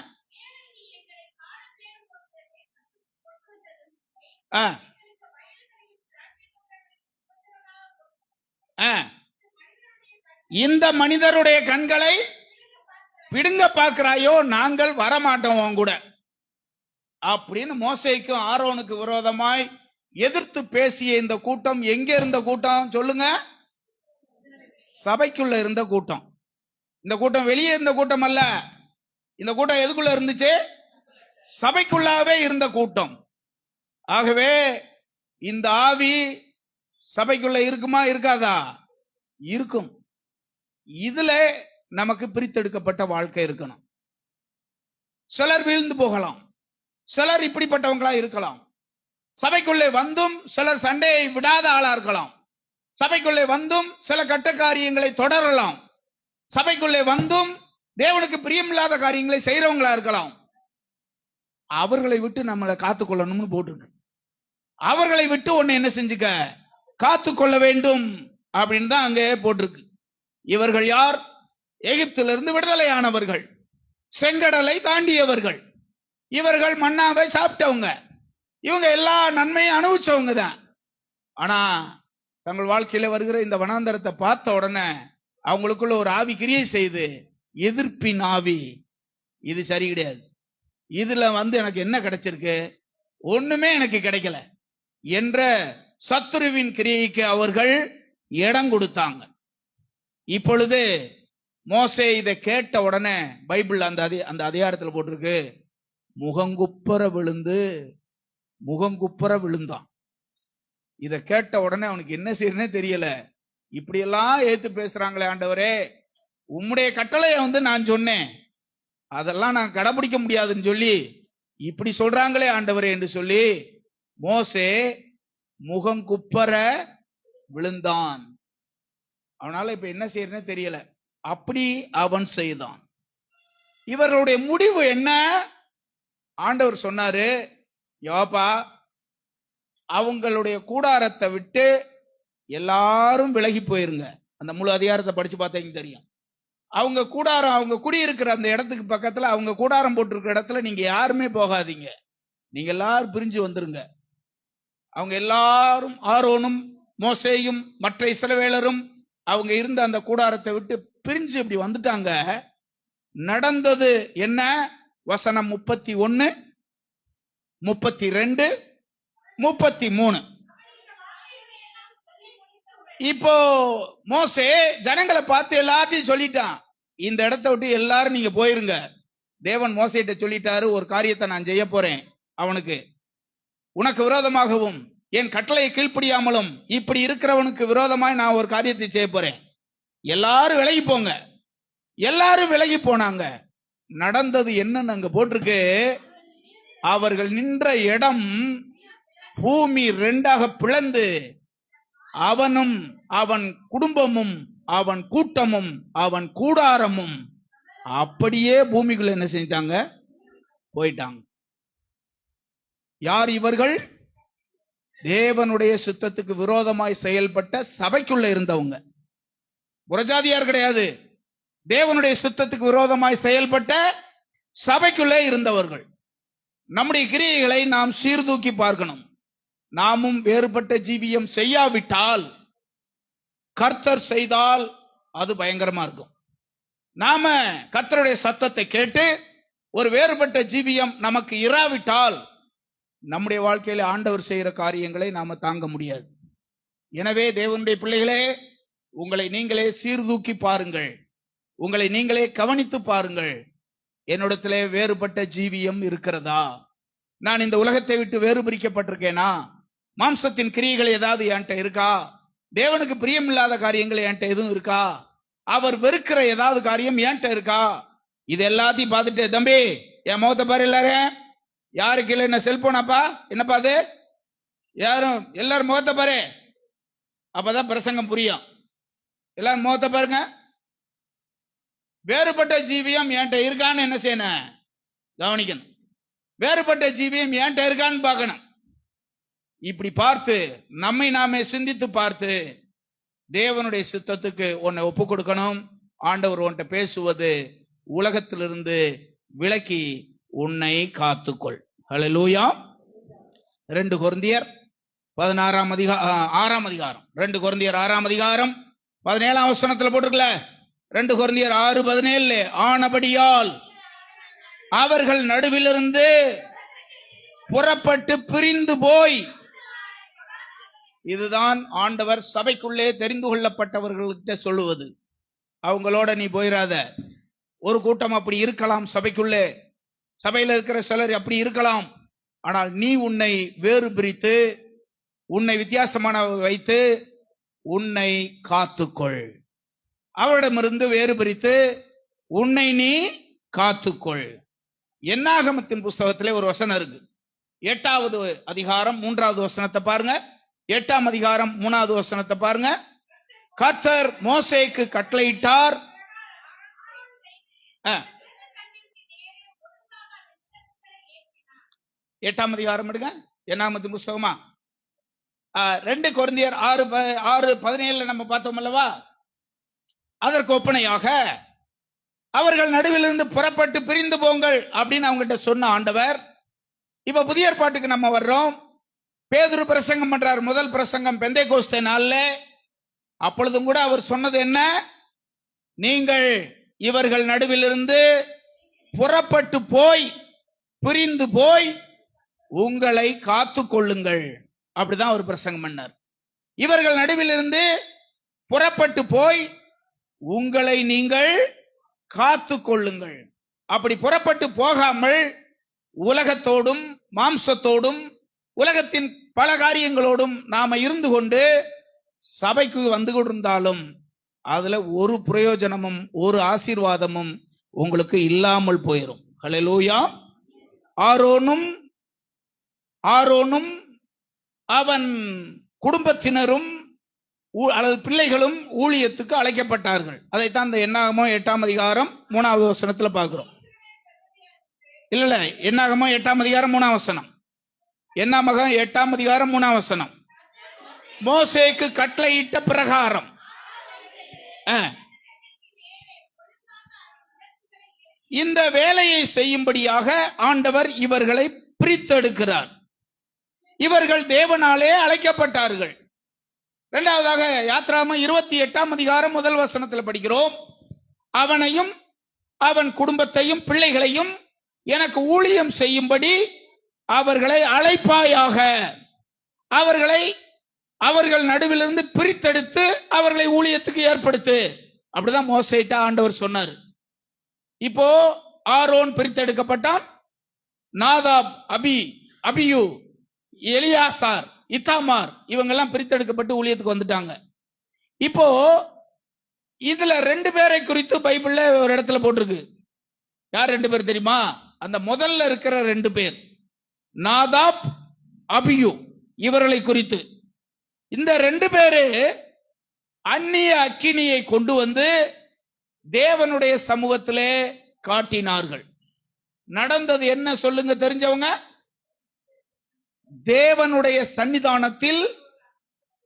இந்த மனிதருடைய கண்களை பிடுங்க பார்க்கிறாயோ, நாங்கள் வரமாட்டோம் உன் கூட அப்படின்னு மோசேக்கும் ஆரோனுக்கு விரோதமாய் எதிர்த்து பேசிய இந்த கூட்டம் எங்க இருந்த கூட்டம் சொல்லுங்க? சபைக்குள்ள இருந்த கூட்டம். இந்த கூட்டம் வெளியே இருந்த கூட்டம் அல்ல. இந்த கூட்டம் எதுக்குள்ள இருந்துச்சு? சபைக்குள்ளாவே இருந்த கூட்டம். ஆகவே இந்த ஆவி சபைக்குள்ள இருக்குமா இருக்காதா? இருக்கும். இதுல நமக்கு பிரித்தெடுக்கப்பட்ட வாழ்க்கை இருக்கணும். சிலர் வீழ்ந்து போகலாம், சிலர் இப்படிப்பட்டவங்களா இருக்கலாம். சபைக்குள்ளே வந்தும் சிலர் சண்டையை விடாத ஆளா இருக்கலாம். சபைக்குள்ளே வந்தும் சில கட்ட காரியங்களை தொடரலாம். சபைக்குள்ளே வந்தும் தேவனுக்கு பிரியமில்லாத காரியங்களை செய்யறவங்களா இருக்கலாம். அவர்களை விட்டு நம்மளை காத்துக்கொள்ளணும்னு போட்டிருக்கு. அவர்களை விட்டு ஒன்னு என்ன செஞ்சுக்க, காத்துக்கொள்ள வேண்டும் அப்படின்னு தான் அங்கே போட்டிருக்கு. இவர்கள் யார்? எகிப்திலிருந்து விடுதலையானவர்கள், செங்கடலை தாண்டியவர்கள். இவர்கள் மன்னாவை சாப்பிட்டவங்க. இவங்க எல்லா நன்மையும் அனுபவிச்சவங்க தான். ஆனா தங்கள் வாழ்க்கையில வருகிற இந்த வனாந்தரத்தை பார்த்த உடனே அவங்களுக்குள்ள ஒரு ஆவி கிரியை செய்து, எதிர்ப்பின் ஆவி. இது சரி கிடையாது, இதுல வந்து எனக்கு என்ன கிடைச்சிருக்கு, ஒண்ணுமே எனக்கு கிடைக்கல என்ற சத்துருவின் கிரியைக்கு அவர்கள் இடம் கொடுத்தாங்க. இப்பொழுது மோசே இதை கேட்ட உடனே பைபிள் அந்த அதிகாரத்தில் போட்டிருக்கு, முகங்குப்புற விழுந்தான். இதை கேட்ட உடனே அவனுக்கு என்ன செய்யறனே தெரியல. இப்படியெல்லாம் ஏத்து பேசுறாங்களே ஆண்டவரே, உம்முடைய கட்டளையை வந்து நான் சொன்னேன், அதெல்லாம் நான் கடைபிடிக்க முடியாதுன்னு சொல்லி இப்படி சொல்றாங்களே ஆண்டவரே என்று சொல்லி மோசே முகங்குப்புற விழுந்தான். அவனால இப்ப என்ன செய்யறனே தெரியல. அப்படி அவன் செய்தான். இவர்களுடைய முடிவு என்ன? ஆண்டவர் சொன்னாரு, யோப்பா அவங்களுடைய கூடாரத்தை விட்டு எல்லாரும் விலகி போயிருங்க. அந்த முழு அதிகாரத்தை படிச்சு பார்த்தீங்க தெரியும். அவங்க கூடாரம், அவங்க குடியிருக்கிற அந்த இடத்துக்கு பக்கத்துல, அவங்க கூடாரம் போட்டிருக்கிற இடத்துல நீங்க யாருமே போகாதீங்க, நீங்க எல்லாரும் பிரிஞ்சு வந்துருங்க. அவங்க எல்லாரும், ஆரோனும் மோசேயும் மற்ற இஸ்ரவேலரும் அவங்க இருந்த அந்த கூடாரத்தை விட்டு பிரிஞ்சு இப்படி வந்துட்டாங்க. நடந்தது என்ன? வசனம் 31, 32, 33. இப்போ மோசே ஜனங்களை பார்த்து எல்லாத்தையும் சொல்லிட்டான், இந்த இடத்தை விட்டு எல்லாரும் நீங்க போயிருங்க. தேவன் மோசேட்ட சொல்லிட்டாரு, ஒரு காரியத்தை நான் செய்ய போறேன், அவனுக்கு உனக்கு விரோதமாகவும் என் கட்டளையை கீழ்ப்படியாமலும் இப்படி இருக்கிறவனுக்கு விரோதமாய் நான் ஒரு காரியத்தை செய்ய போறேன். எல்லாரும் விலகி போங்க. எல்லாரும் விலகி போனாங்க. நடந்தது என்னன்னு அங்க போட்டிருக்கு, அவர்கள் நின்ற இடம் பூமி 2ஆக பிளந்து அவனும் அவன் குடும்பமும் அவன் கூட்டமும் அவன் கூடாரமும் அப்படியே பூமிக்குள்ள என்ன செஞ்சாங்க, போயிட்டாங்க. யார் இவர்கள்? தேவனுடைய சுத்தத்துக்கு விரோதமாய் செயல்பட்ட சபைக்குள்ள இருந்தவங்க. புறஜாதியார் கிடையாது, தேவனுடைய சுத்தத்துக்கு விரோதமாய் செயல்பட்ட சபைக்குள்ளே இருந்தவர்கள். நம்முடைய கிரியைகளை நாம் சீர்தூக்கி பார்க்கணும். நாமும் வேறுபட்ட ஜீவியம் செய்யாவிட்டால், கர்த்தர் செய்தால் அது பயங்கரமா இருக்கும். நாம கர்த்தருடைய சத்தத்தை கேட்டு ஒரு வேறுபட்ட ஜீவியம் நமக்கு இராவிட்டால் நம்முடைய வாழ்க்கையில ஆண்டவர் செய்கிற காரியங்களை நாம தாங்க முடியாது. எனவே தேவனுடைய பிள்ளைகளே, உங்களை நீங்களே சீர்தூக்கி பாருங்கள், உங்களை நீங்களே கவனித்து பாருங்கள். என்னிடத்திலே வேறுபட்ட ஜீவியம் இருக்கிறதா? நான் இந்த உலகத்தை விட்டு வேறு பிரிக்கப்பட்டிருக்கேனா? மாம்சத்தின் கிரியைகள் ஏதாவது என்கிட்ட இருக்கா? தேவனுக்கு பிரியமில்லாத காரியங்கள் என்கிட்ட எதுவும் இருக்கா? அவர் வெறுக்கிற ஏதாவது காரியம் என்கிட்ட இருக்கா? இது எல்லாத்தையும் பார்த்துட்டு, தம்பி என் முகத்தை பாரு, எல்லாரும் யாருக்கு இல்லை என்ன செல்போனாப்பா, என்னப்பா அது, யாரும் எல்லாரும் முகத்தை பாரு, அப்பதான் பிரசங்கம் புரியும். எல்லாரும் முகத்தை பாருங்க. வேறுபட்ட ஜீவியம் என்கிட்ட இருக்கான்னு என்ன செய்யணும்? கவனிக்கணும். வேறுபட்ட ஜீவியம் என்கிட்ட இருக்கான்னு பார்க்கணும். இப்படி பார்த்து நம்மை நாமே சிந்தித்து பார்த்து தேவனுடைய சித்தத்துக்கு உன்னை ஒப்பு கொடுக்கணும். ஆண்டவர் உன்கிட்ட பேசுவது உலகத்திலிருந்து விலக்கி உன்னை காத்துக்கொள். ஹல்லேலூயா. 2 கொரிந்தியர் 6ஆம் அதிகாரம் 2 கொரிந்தியர் 6ஆம் அதிகாரம் 17ஆம் வசனத்துல போட்டிருக்கல. 2 கொரிந்தியர் 6:17 ஆனபடியால் அவர்கள் நடுவிலிருந்து புறப்பட்டு பிரிந்து போய், இதுதான் ஆண்டவர் சபைக்குள்ளே தெரிந்து கொள்ளப்பட்டவர்கள்கிட்ட சொல்லுவது. அவங்களோட நீ போயிடாத. ஒரு கூட்டம் அப்படி இருக்கலாம், சபைக்குள்ளே சபையில இருக்கிற சிலர் அப்படி இருக்கலாம். ஆனால் நீ உன்னை வேறு பிரித்து, உன்னை வித்தியாசமான வைத்து உன்னை காத்துக்கொள். அவரிடமிருந்து வேறு பிரித்து உன்னை நீ காத்துக்கொள். என்னாகமத்தின் புஸ்தகத்திலே ஒரு வசனம் இருக்கு. 8வது அதிகாரம் 3வது வசனத்தை பாருங்க. 8ஆம் அதிகாரம் 3வது வசனத்தை பாருங்க. கர்த்தர் மோசேக்கு கட்டளையிட்டார். 8ஆம் அதிகாரம் எடுங்க. என்னாகமத்தின் புஸ்தகமா 2 கொரிந்தியர் 6:17 நம்ம பார்த்தோம் அல்லவா? அதற்கு ஒப்பனையாக அவர்கள் நடுவிலிருந்து புறப்பட்டு பிரிந்து போங்கள் அப்படின்னு அவங்ககிட்ட சொன்ன ஆண்டவர். இப்ப புதிய ஏற்பாட்டுக்கு நம்ம வர்றோம். பேதுரு பிரசங்கம் பண்றார். முதல் பிரசங்கம் பெந்தேகோஸ்தே நாள்ல. அப்பொழுதும் கூட அவர் சொன்னது என்ன? நீங்கள் இவர்கள் நடுவிலிருந்து புறப்பட்டு போய் பிரிந்து போய் உங்களை காத்து கொள்ளுங்கள். அப்படிதான் அவர் பிரசங்கம் பண்ணார். இவர்கள் நடுவிலிருந்து புறப்பட்டு போய் உங்களை நீங்கள் காத்து கொள்ளுங்கள். அப்படி புறப்பட்டு போகாமல் உலகத்தோடும் மாம்சத்தோடும் உலகத்தின் பல காரியங்களோடும் நாம இருந்து கொண்டு சபைக்கு வந்து கொண்டிருந்தாலும் அதுல ஒரு பிரயோஜனமும் ஒரு ஆசீர்வாதமும் உங்களுக்கு இல்லாமல் போயிடும். ஹல்லேலூயா. ஆரோனும் அவன் குடும்பத்தினரும் அல்லது பிள்ளைகளும் ஊழியத்துக்கு அழைக்கப்பட்டார்கள். அதைத்தான் இந்த என்னாகமம் 8ஆம் அதிகாரம் 3வது வசனத்துல பார்க்கிறோம். இல்ல என்னாகமம் 8ஆம் அதிகாரம் 3ஆம் வசனம். என்னாகமம் 8ஆம் அதிகாரம் 3ஆம் வசனம். மோசேக்கு கட்டளையிட்ட பிரகாரம் இந்த வேலையை செய்யும்படியாக ஆண்டவர் இவர்களை பிரித்தெடுக்கிறார். இவர்கள் தேவனாலே அழைக்கப்பட்டார்கள். இரண்டாவதாக யாத்ராகமம் 28ஆம் அதிகாரம் 1 வசனத்தில் படிக்கிறோம். அவனையும் அவன் குடும்பத்தையும் பிள்ளைகளையும் எனக்கு ஊழியம் செய்யும்படி அவர்களை அழைப்பாயாக. அவர்கள் நடுவிலிருந்து பிரித்தெடுத்து அவர்களை ஊழியத்துக்கு ஏற்படுத்து. அப்படிதான் மோசேட்ட ஆண்டவர் சொன்னார். இப்போ ஆரோன் பிரித்தெடுக்கப்பட்டான். நாதாப், அபியூ, எலியாசார், இத்தாமார் இவங்கெல்லாம் பிரித்தெடுக்கப்பட்டு ஊழியத்துக்கு வந்துட்டாங்க. இப்போ இதுல 2 பேரை குறித்து பைபிள்ல ஒரு இடத்துல போட்டிருக்கு. யார் 2 பேர் தெரியுமா? அந்த முதல்ல இருக்கிற 2 பேர் நாதாப், அபியூ இவர்களை குறித்து. இந்த 2 பேரு அந்நிய அக்கினியை கொண்டு வந்து தேவனுடைய சமூகத்திலே காட்டினார்கள். நடந்தது என்ன சொல்லுங்க தெரிஞ்சவங்க? தேவனுடைய சன்னிதானத்தில்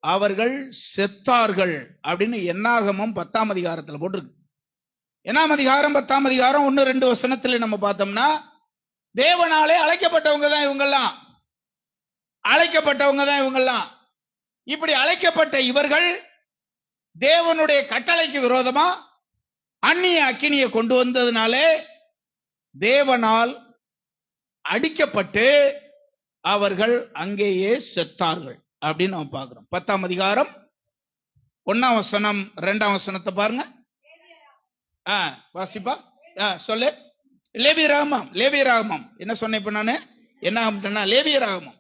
அவர்கள் செத்தார்கள் அப்படின்னு என்னாகமம் 10ஆம் அதிகாரத்தில் போட்டிருக்கு. என்னாம் அதிகாரம் 10ஆம் அதிகாரம் 1-2 வசனத்தில் நம்ம பார்த்தோம்னா, தேவனாலே அழைக்கப்பட்டவங்க தான் இவங்கெல்லாம். இப்படி அழைக்கப்பட்ட இவர்கள் தேவனுடைய கட்டளைக்கு விரோதமா அந்நிய அக்கினியை கொண்டு வந்ததுனாலே தேவனால் அடிக்கப்பட்டு அவர்கள் அங்கேயே செத்தார்கள் அப்படின்னு நம்ம பார்க்கிறோம். 10ஆம் அதிகாரம் 1ஆம் வசனம் 2ஆம் வசனத்தை பாருங்க. வாசிப்பா. சொல்லு. லேவியராகமம் என்ன சொன்னேன் இப்ப நானு? என்ன லேவியராகமம்.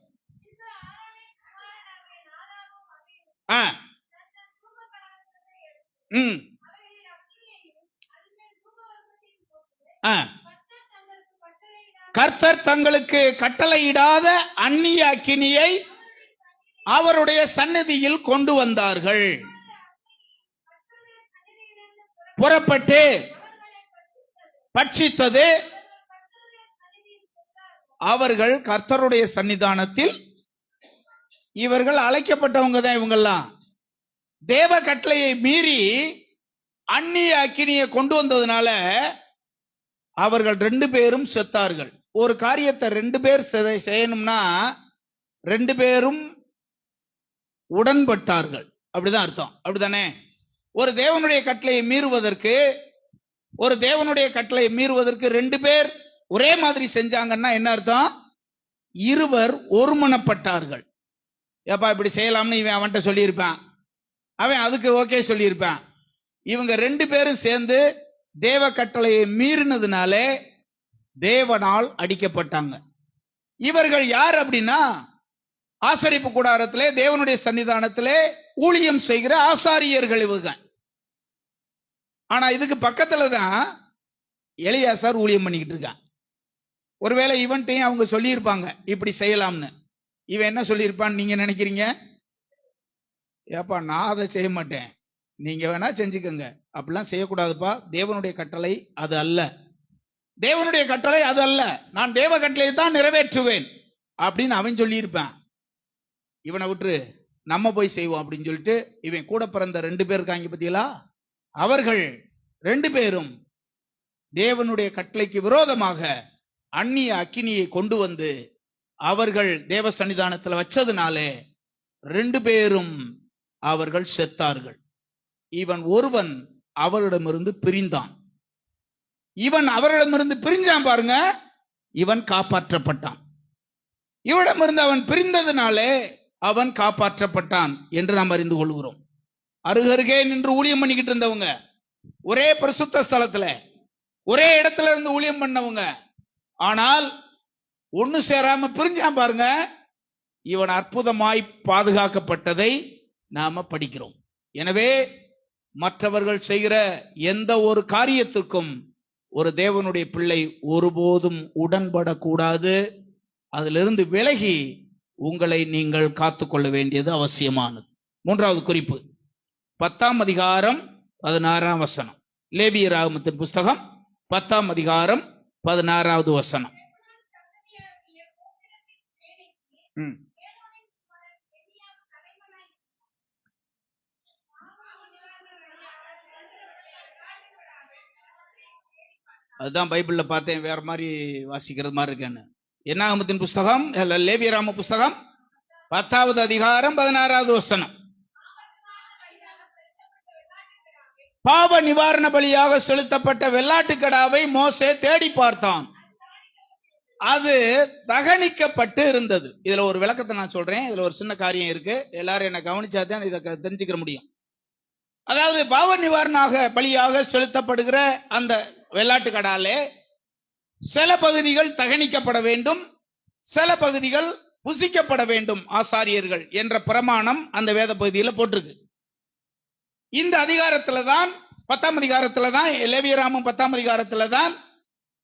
கர்த்தர் தங்களுக்கு கட்டளையிடாத அந்நிய அக்கினியை அவருடைய சந்நிதியில் கொண்டு வந்தார்கள். புறப்பட்டு பட்சித்தது. அவர்கள் கர்த்தருடைய சன்னிதானத்தில், இவர்கள் அழைக்கப்பட்டவங்க தான். இவங்கெல்லாம் தேவ கட்டளையை மீறி அந்நிய அக்கினியை கொண்டு வந்ததுனால அவர்கள் 2 பேரும் செத்தார்கள். ஒரு காரியத்தை 2 பேர் செய்யணும்னா 2 பேரும் உடன்பட்டார்கள், அப்படிதான் அர்த்தம். அப்படித்தானே? ஒரு தேவனுடைய கட்டளையை மீறுவதற்கு 2 பேர் ஒரே மாதிரி செஞ்சாங்கன்னா என்ன அர்த்தம்? இருவர் ஒருமனப்பட்டார்கள். ஏப்பா இப்படி செய்யலாம்னு இவன் அவன்கிட்ட சொல்லியிருப்பான், அவன் அதுக்கு ஓகே சொல்லியிருப்பான். இவங்க 2 பேரும் சேர்ந்து தேவ கட்டளையை மீறினதுனாலே தேவனால் அடிக்கப்பட்டாங்க. இவர்கள் யார் அப்படின்னா, ஆசரிப்பு கூடாரத்திலே தேவனுடைய சன்னிதானத்திலே ஊழியம் செய்கிற ஆசாரியர்கள் இவங்க. ஆனா இதுக்கு பக்கத்துல தான் எலியாசார் ஊழியம் பண்ணிக்கிட்டு இருக்கான். ஒருவேளை இவன்ட்டையும் அவங்க சொல்லியிருப்பாங்க இப்படி செய்யலாம்னு. இவன் என்ன சொல்லியிருப்பான்னு நீங்க நினைக்கிறீங்க? ஏப்பா நான் அதை செய்ய மாட்டேன், நீங்க வேணா செஞ்சுக்கோங்க, அப்படிலாம் செய்யக்கூடாதுப்பா, தேவனுடைய கட்டளை அது அல்ல, தேவனுடைய கட்டளை அது அல்ல, நான் தேவ கட்டளையை தான் நிறைவேற்றுவேன் அப்படின்னு அவன் சொல்லியிருப்பான். இவனை விட்டு நம்ம போய் செய்வோம் அப்படின்னு சொல்லிட்டு இவன் கூட பிறந்த 2 பேர் இருக்காங்க பத்தியலா, அவர்கள் 2 பேரும் தேவனுடைய கட்டளைக்கு விரோதமாக அந்நிய அக்கினியை கொண்டு வந்து அவர்கள் தேவ சன்னிதானத்தில் வச்சதுனாலே 2 பேரும் அவர்கள் செத்தார்கள். இவன் ஒருவன் அவரிடமிருந்து பிரிந்தான். இவன் அவரிடமிருந்து பிரிஞ்சான் பாருங்க, இவன் காப்பாற்றப்பட்டான். இவனிடமிருந்து அவன் பிரிந்ததுனாலே அவன் காப்பாற்றப்பட்டான் என்று நாம் அறிந்து கொள்கிறோம். அருகருகே நின்று ஊழியம் பண்ணிக்கிட்டு இருந்தவங்க, ஒரே பரிசுத்த ஸ்தலத்துல ஒரே இடத்துல இருந்து ஊழியம் பண்ணவங்க, ஆனால் ஒண்ணு சேராம பிரிஞ்சான் பாருங்க, இவன் அற்புதமாய் பாதுகாக்கப்பட்டதை நாம படிக்கிறோம். எனவே மற்றவர்கள் செய்கிற எந்த ஒரு காரியத்திற்கும் ஒரு தேவனுடைய பிள்ளை ஒருபோதும் உடன்படக்கூடாது. அதிலிருந்து விலகி உங்களை நீங்கள் காத்துக்கொள்ள வேண்டியது அவசியமானது. 3வது குறிப்பு 10ஆம் அதிகாரம் 16ஆம் வசனம். லேவியராகமத்தின் புஸ்தகம் 10ஆம் அதிகாரம் 16வது வசனம். அதுதான் பைபிள்ல பார்த்தேன், வேற மாதிரி வாசிக்கிறது மாதிரி இருக்கேன்னு. என்னாகமத்தின் புஸ்தகம், லேவியராகம புஸ்தகம் 10வது அதிகாரம் 16வது வசனம். பாவ நிவாரண பலியாக செலுத்தப்பட்ட வெள்ளாட்டுக்கடாவை மோசே தேடி பார்த்தான், அது தகனிக்கப்பட்டு இருந்தது. இதுல ஒரு விளக்கத்தை நான் சொல்றேன், இதுல ஒரு சின்ன காரியம் இருக்கு, எல்லாரும் என்ன கவனிச்சாதான் இதை தெரிஞ்சுக்க முடியும். அதாவது பாவ நிவாரண பலியாக செலுத்தப்படுகிற அந்த வெள்ளாட்டுக்கடாலே சில பகுதிகள் தகனிக்கப்பட வேண்டும், சில பகுதிகள் புசிக்கப்பட வேண்டும் ஆசாரியர்கள் என்ற பிரமாணம் அந்த வேத பகுதியில் போட்டிருக்கு. இந்த அதிகாரத்துல தான் 10ஆம் அதிகாரத்துல தான், லேவியராகமம் 10ஆம் அதிகாரத்துல தான்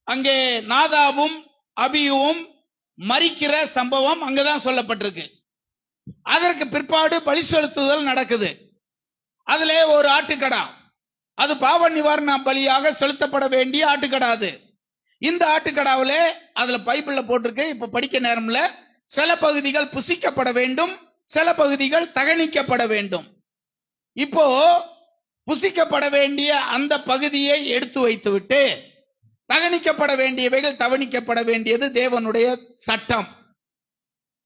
அங்கே நாதாபும் அபியூவும் மரிக்கிற சம்பவம் அங்கதான் சொல்லப்பட்டிருக்கு. அதற்கு பிற்பாடு பலி செலுத்துதல் நடக்குது. அதுல ஒரு ஆட்டுக்கடா, அது பாவ நிவாரண பலியாக செலுத்தப்பட வேண்டிய ஆட்டுக்கடா. அது இந்த ஆட்டுக்கடாவில அதுல பைபிள்ல போட்டிருக்கு, இப்ப படிக்க நேரம்ல, சில பகுதிகள் புசிக்கப்பட வேண்டும், சில பகுதிகள் தகனிக்கப்பட வேண்டும். இப்போ புசிக்கப்பட வேண்டிய அந்த பகுதியை எடுத்து வைத்துவிட்டு தகனிக்கப்பட வேண்டியவைகள் தவணிக்கப்பட வேண்டியது தேவனுடைய சட்டம்.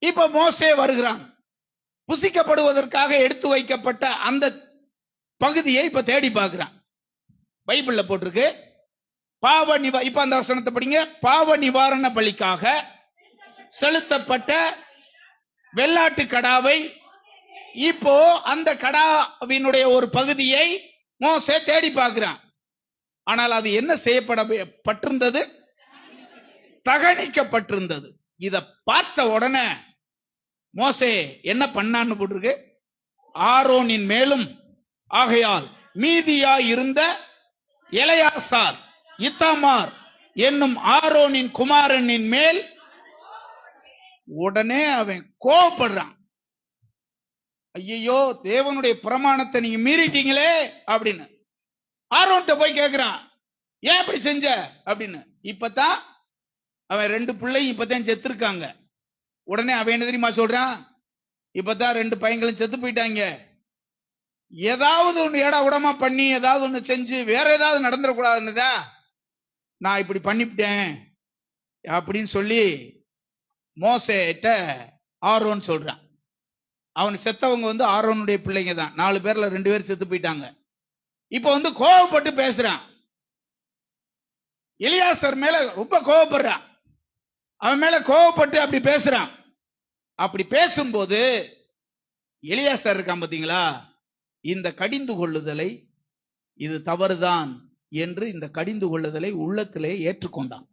இப்ப மோசே வருகிறான், புசிக்கப்படுவதற்காக எடுத்து வைக்கப்பட்ட அந்த பகுதியை இப்ப தேடி பார்க்கிறான். பைபிள்ல போட்டிருக்கு. இப்ப அந்த வசனத்தை படிங்க. பாவ நிவாரண பலிக்காக செலுத்தப்பட்ட வெள்ளாட்டு கடாவை, இப்போ அந்த கடாவினுடைய ஒரு பகுதியை மோசே தேடி பார்க்கிறான். ஆனால் அது என்ன செய்யப்பட்டிருந்தது? தகனிக்கப்பட்டிருந்தது. இத பார்த்த உடனே மோசே என்ன பண்ணான்னு போட்டிருக்கு, ஆரோனின் மேலும் ஆகையால் மீதியா இருந்த எலெயாசார் இத்தாமார் என்னும் ஆரோனின் குமாரனின் மேல் உடனே அவன் கோபப்படுறான். ஐயோ, தேவனுடைய பிரமாணத்தை நீங்க மீறிட்டீங்களே அப்படின்னு ஆரோன்ட்ட போய் கேட்கிறான், ஏன் இப்படி செஞ்ச அப்படின்னு. இப்பதான் அவன் 2 பிள்ளை இப்பதான் செத்துருக்காங்க. உடனே அவன் என்ன தெரியுமா சொல்றான், இப்பதான் 2 பையங்களும் செத்து போயிட்டாங்க, ஏதாவது ஒண்ணு ஏடா உடமா பண்ணி ஏதாவது ஒண்ணு செஞ்சு வேற ஏதாவது நடந்துடக்கூடாதுன்னுதான் நான் இப்படி பண்ணிவிட்டேன் அப்படின்னு சொல்லி மோசேட்ட ஆரோன் சொல்றான். அவன் செத்தவங்க ஆரோனுடைய பிள்ளைங்க தான். 4 பேர்ல 2 பேர் செத்து போயிட்டாங்க. இப்ப கோபப்பட்டு பேசுறான். எலியாசர் மேல ரொம்ப கோபப்படுறான். அவன் மேல கோபப்பட்டு அப்படி பேசுறான். அப்படி பேசும்போது எலியாசர் இருக்கான் பாத்தீங்களா, இந்த கடிந்து கொள்ளுதலை, இது தவறுதான் என்று இந்த கடிந்து கொள்ளுதலை உள்ளத்திலே ஏற்றுக்கொண்டான்.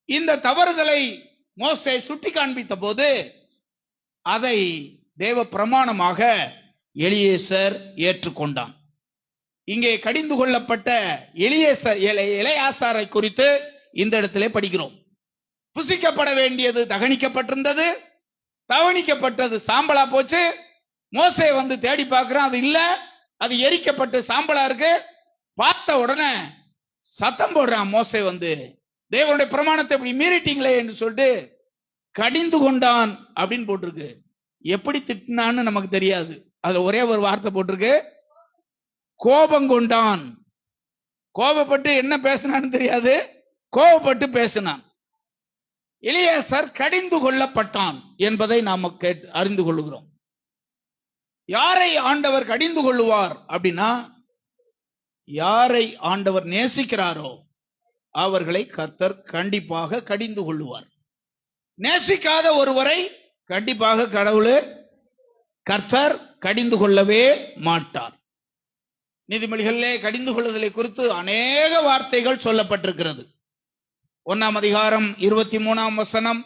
இந்த தவறுதலை மோசே சுட்டி காண்பித்த போது அதை தேவ பிரமாணமாக எலியேசர் ஏற்றுக்கொண்டான். இங்கே கடிந்து கொள்ளப்பட்ட எலெயாசாரை குறித்து இந்த இடத்திலே படிக்கிறோம். புசிக்கப்பட வேண்டியது தகனிக்கப்பட்டிருந்தது, தவணிக்கப்பட்டது சாம்பலா போச்சு. மோசே தேடி பார்க்கிறான், அது இல்ல, அது எரிக்கப்பட்டு சாம்பலா இருக்கு. பார்த்த உடனே சத்தம் போடுறான். மோசே தேவனுடைய பிரமாணத்தை இப்படி மீறிட்டீங்களே என்று சொல்லிட்டு கடிந்து கொண்டான் அப்படின்னு போட்டிருக்கு. எப்படி திட்டினான்னு நமக்கு தெரியாது. அதுல ஒரே ஒரு வார்த்தை போட்டிருக்கு, கோபம் கொண்டான். கோபப்பட்டு என்ன பேசினான்னு தெரியாது, கோபப்பட்டு பேசினான். எலியாசர் கடிந்து கொள்ளப்பட்டான் என்பதை நாம அறிந்து கொள்கிறோம். யாரை ஆண்டவர் கடிந்து கொள்ளுவார் அப்படின்னா, யாரை ஆண்டவர் நேசிக்கிறாரோ அவர்களை கர்த்தர் கண்டிப்பாக கடிந்து கொள்ளுவார். நேசிக்காத ஒருவரை கண்டிப்பாக கர்த்தர் கடிந்து கொள்ளவே மாட்டார். நீதிமொழிகளிலே கடிந்து கொள்ளுதலை குறித்து அநேக வார்த்தைகள் சொல்லப்பட்டிருக்கிறது. 1ஆம் அதிகாரம் 23ஆம் வசனம்,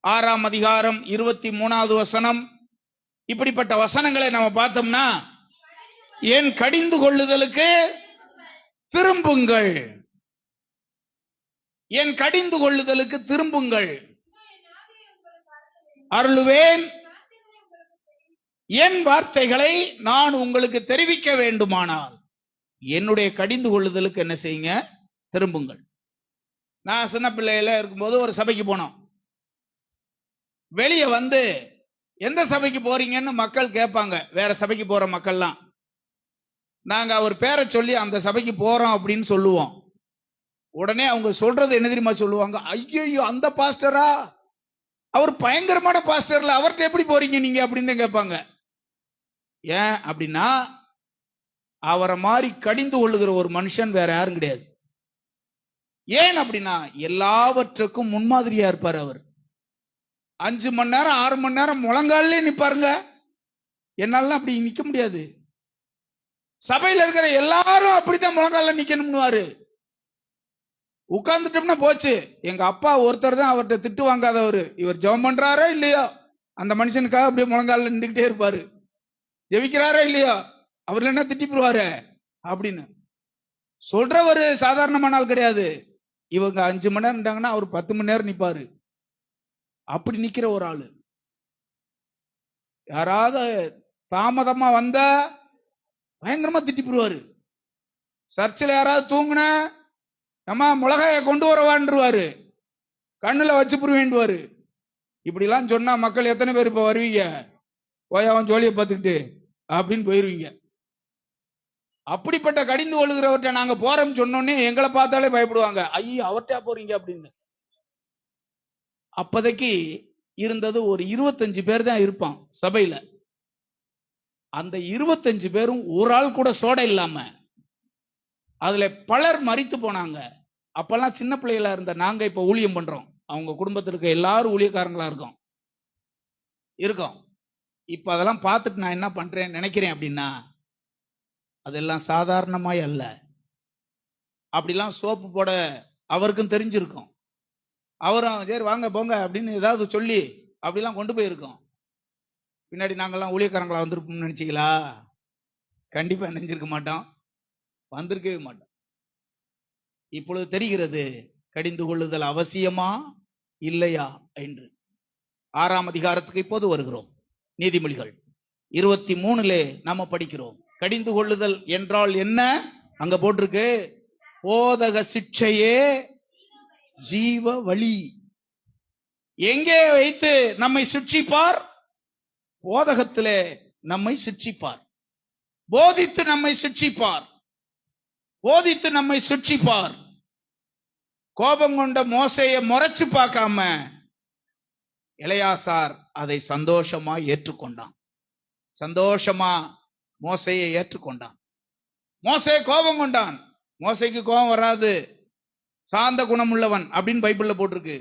6ஆம் அதிகாரம் 23வது வசனம், இப்படிப்பட்ட வசனங்களை நம்ம பார்த்தோம்னா, என் கடிந்து கொள்ளுதலுக்கு திரும்புங்கள், என் கடிந்து கொள்ளுதலுக்கு திரும்புங்கள், அருளுவேன், என் வார்த்தைகளை நான் உங்களுக்கு தெரிவிக்க வேண்டுமானால் என்னுடைய கடிந்து கொள்ளுதலுக்கு என்ன செய்யுங்க, திரும்புங்கள். நான் சின்ன பிள்ளையில இருக்கும்போது ஒரு சபைக்கு போனோம். வெளியே எந்த சபைக்கு போறீங்கன்னு மக்கள் கேட்பாங்க. வேற சபைக்கு போற மக்கள்லாம் நாங்க அவர் பேரை சொல்லி அந்த சபைக்கு போறோம் அப்படின்னு சொல்லுவோம். உடனே அவங்க சொல்றது என்ன தெரியுமா சொல்லுவாங்க, ஐயோ அந்த பாஸ்டரா, அவர் பயங்கரமான பாஸ்டர்ல, அவர்கிட்ட எப்படி போறீங்க நீங்க அப்படின்னு தான் கேட்பாங்க. ஏன் அப்படின்னா, அவரை மாதிரி கடிந்து கொள்ளுகிற ஒரு மனுஷன் வேற யாரும் கிடையாது. ஏன் அப்படின்னா, எல்லாவற்றுக்கும் முன்மாதிரியா இருப்பார் அவர். 5 மணி நேரம் 6 மணி நேரம் முழங்காலே நிப்பாருங்க. என்னால அப்படி நிக்க முடியாது. சபையில இருக்கிற எல்லாரும் அப்படித்தான் முழங்கால நிக்கணும்னுவாரு. உட்கார்ந்துட்டோம்னா போச்சு. எங்க அப்பா ஒருத்தர் தான் அவர்கிட்ட திட்டு வாங்காதவர். இவர் ஜெபம் பண்றாரோ இல்லையோ அந்த மனுஷனுக்காக அப்படியே முழங்கால நின்றுகிட்டே இருப்பாரு. ஜெபிக்கிறாரோ இல்லையோ அவர் என்ன திட்டிப்புருவாரு அப்படின்னு சொல்றவர் சாதாரணமான ஆள் கிடையாது. இவங்க 5 மணி நேரம் நின்றாங்கன்னா அவர் 10 மணி நேரம் நிப்பாரு. அப்படி நிக்கிற ஒரு ஆளு. யாராவது தாமதமா வந்தா பயங்கரமா திட்டிப்புருவாரு. சர்ச்சில் யாராவது தூங்குன, அம்மா மிளகாய கொண்டு வரவான்ருவாரு, கண்ணுல வச்சு புருவேண்டுவாரு. இப்படி எல்லாம் சொன்னா மக்கள் எத்தனை பேர் இப்ப வருவீங்க, போய் அவன் ஜோலியை பார்த்துக்கிட்டு அப்படின்னு போயிருவீங்க. அப்படிப்பட்ட கடிந்து கொள்ளுகிறவர்கிட்ட நாங்க போறோம்னு சொன்னோன்னே எங்களை பார்த்தாலே பயப்படுவாங்க. ஐயோ அவர்கிட்ட போறீங்க அப்படின்னு. அப்போதைக்கு இருந்தது ஒரு 25 பேர் தான் இருப்பான் சபையில. அந்த 25 பேரும் ஒரு ஆள் கூட சோடை இல்லாம அதுல பலர் மரித்து போனாங்க. அப்பெல்லாம் சின்ன பிள்ளைகளா இருந்த நாங்க இப்ப ஊழியம் பண்றோம். அவங்க குடும்பத்திற்கு எல்லாரும் ஊழியக்காரங்களா இருக்கோம். இப்ப அதெல்லாம் பார்த்துட்டு நான் என்ன பண்றேன் நினைக்கிறேன் அப்படின்னா, அதெல்லாம் சாதாரணமாய் அல்ல. அப்படிலாம் சோப்பு போட அவருக்கும் தெரிஞ்சிருக்கும். அவரும் சரி வாங்க போங்க அப்படின்னு ஏதாவது சொல்லி அப்படிலாம் கொண்டு போயிருக்கோம். பின்னாடி நாங்கெல்லாம் ஊழியக்காரங்களா வந்திருப்போம்னு நினைச்சீங்களா? கண்டிப்பா நினைஞ்சிருக்க மாட்டோம், வந்திருக்கவே மாட்டோம். இப்பொழுது தெரிகிறது கடிந்து கொள்ளுதல் அவசியமா இல்லையா என்று. 6ஆம் அதிகாரத்துக்கு இப்போது வருகிறோம். நீதிமொழிகள் 23 நாம படிக்கிறோம். கடிந்து கொள்ளுதல் என்றால் என்ன? அங்க போட்டிருக்கு, போதக சிட்சையே ஜீவ வழி. எங்கே வைத்து நம்மை சிட்சிப்பார்? போதகத்திலே நம்மை சிட்சிப்பார். போதித்து நம்மை சிட்சிப்பார். போதித்து நம்மை சிட்சிப்பார். கோபம் கொண்ட மோசேயை முறைச்சு பார்க்காம எலெயாசார் அதை சந்தோஷமா ஏற்றுக்கொண்டான். சந்தோஷமா மோசேயை ஏற்றுக்கொண்டான். மோசே கோபம் கொண்டான். மோசேக்கு கோபம் வராது, சாந்த குணம் உள்ளவன் அப்படின்னு பைபிள்ல போட்டிருக்கு.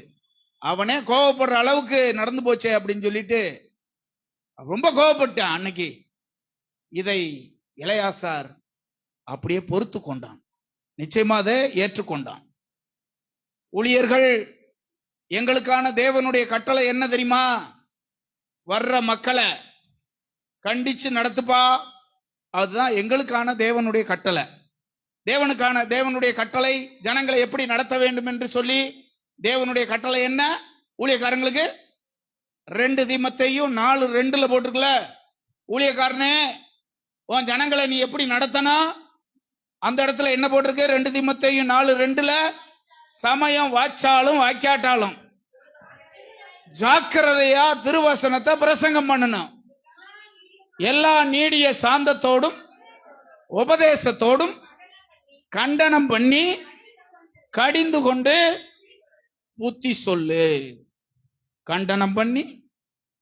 அவனே கோபப்படுற அளவுக்கு நடந்து போச்சே அப்படின்னு சொல்லிட்டு ரொம்ப கோபப்பட்டான் அன்னைக்கு. இதை எலெயாசார் அப்படியே பொறுத்து கொண்டான். நிச்சயமா அதை ஏற்றுக்கொண்டான். ஊழியர்கள், எங்களுக்கான தேவனுடைய கட்டளை என்ன தெரியுமா? வர்ற மக்களை கண்டிச்சு நடத்துப்பா. அதுதான் எங்களுக்கான தேவனுடைய கட்டளை. தேவனுடைய கட்டளை ஜனங்களை எப்படி நடத்த வேண்டும் என்று சொல்லி தேவனுடைய கட்டளை என்ன? ஊழியக்காரங்களுக்கு 2 தீமோத்தேயும் 4:2 போட்டிருக்கல, ஊழியக்காரனே உன் ஜனங்களை நீ எப்படி நடத்தணும்? அந்த இடத்துல என்ன போட்டிருக்கு? 2 தீமோத்தேயும் 4:2 சமயம் வாச்சாலும் வாய்க்காட்டாலும் ஜாக்கிரதையா திருவசனத்தை பிரசங்கம் பண்ணணும். எல்லா நீடிய சாந்தத்தோடும் உபதேசத்தோடும் கண்டனம் பண்ணி கடிந்து கொண்டு புத்தி சொல்லு. கண்டனம் பண்ணி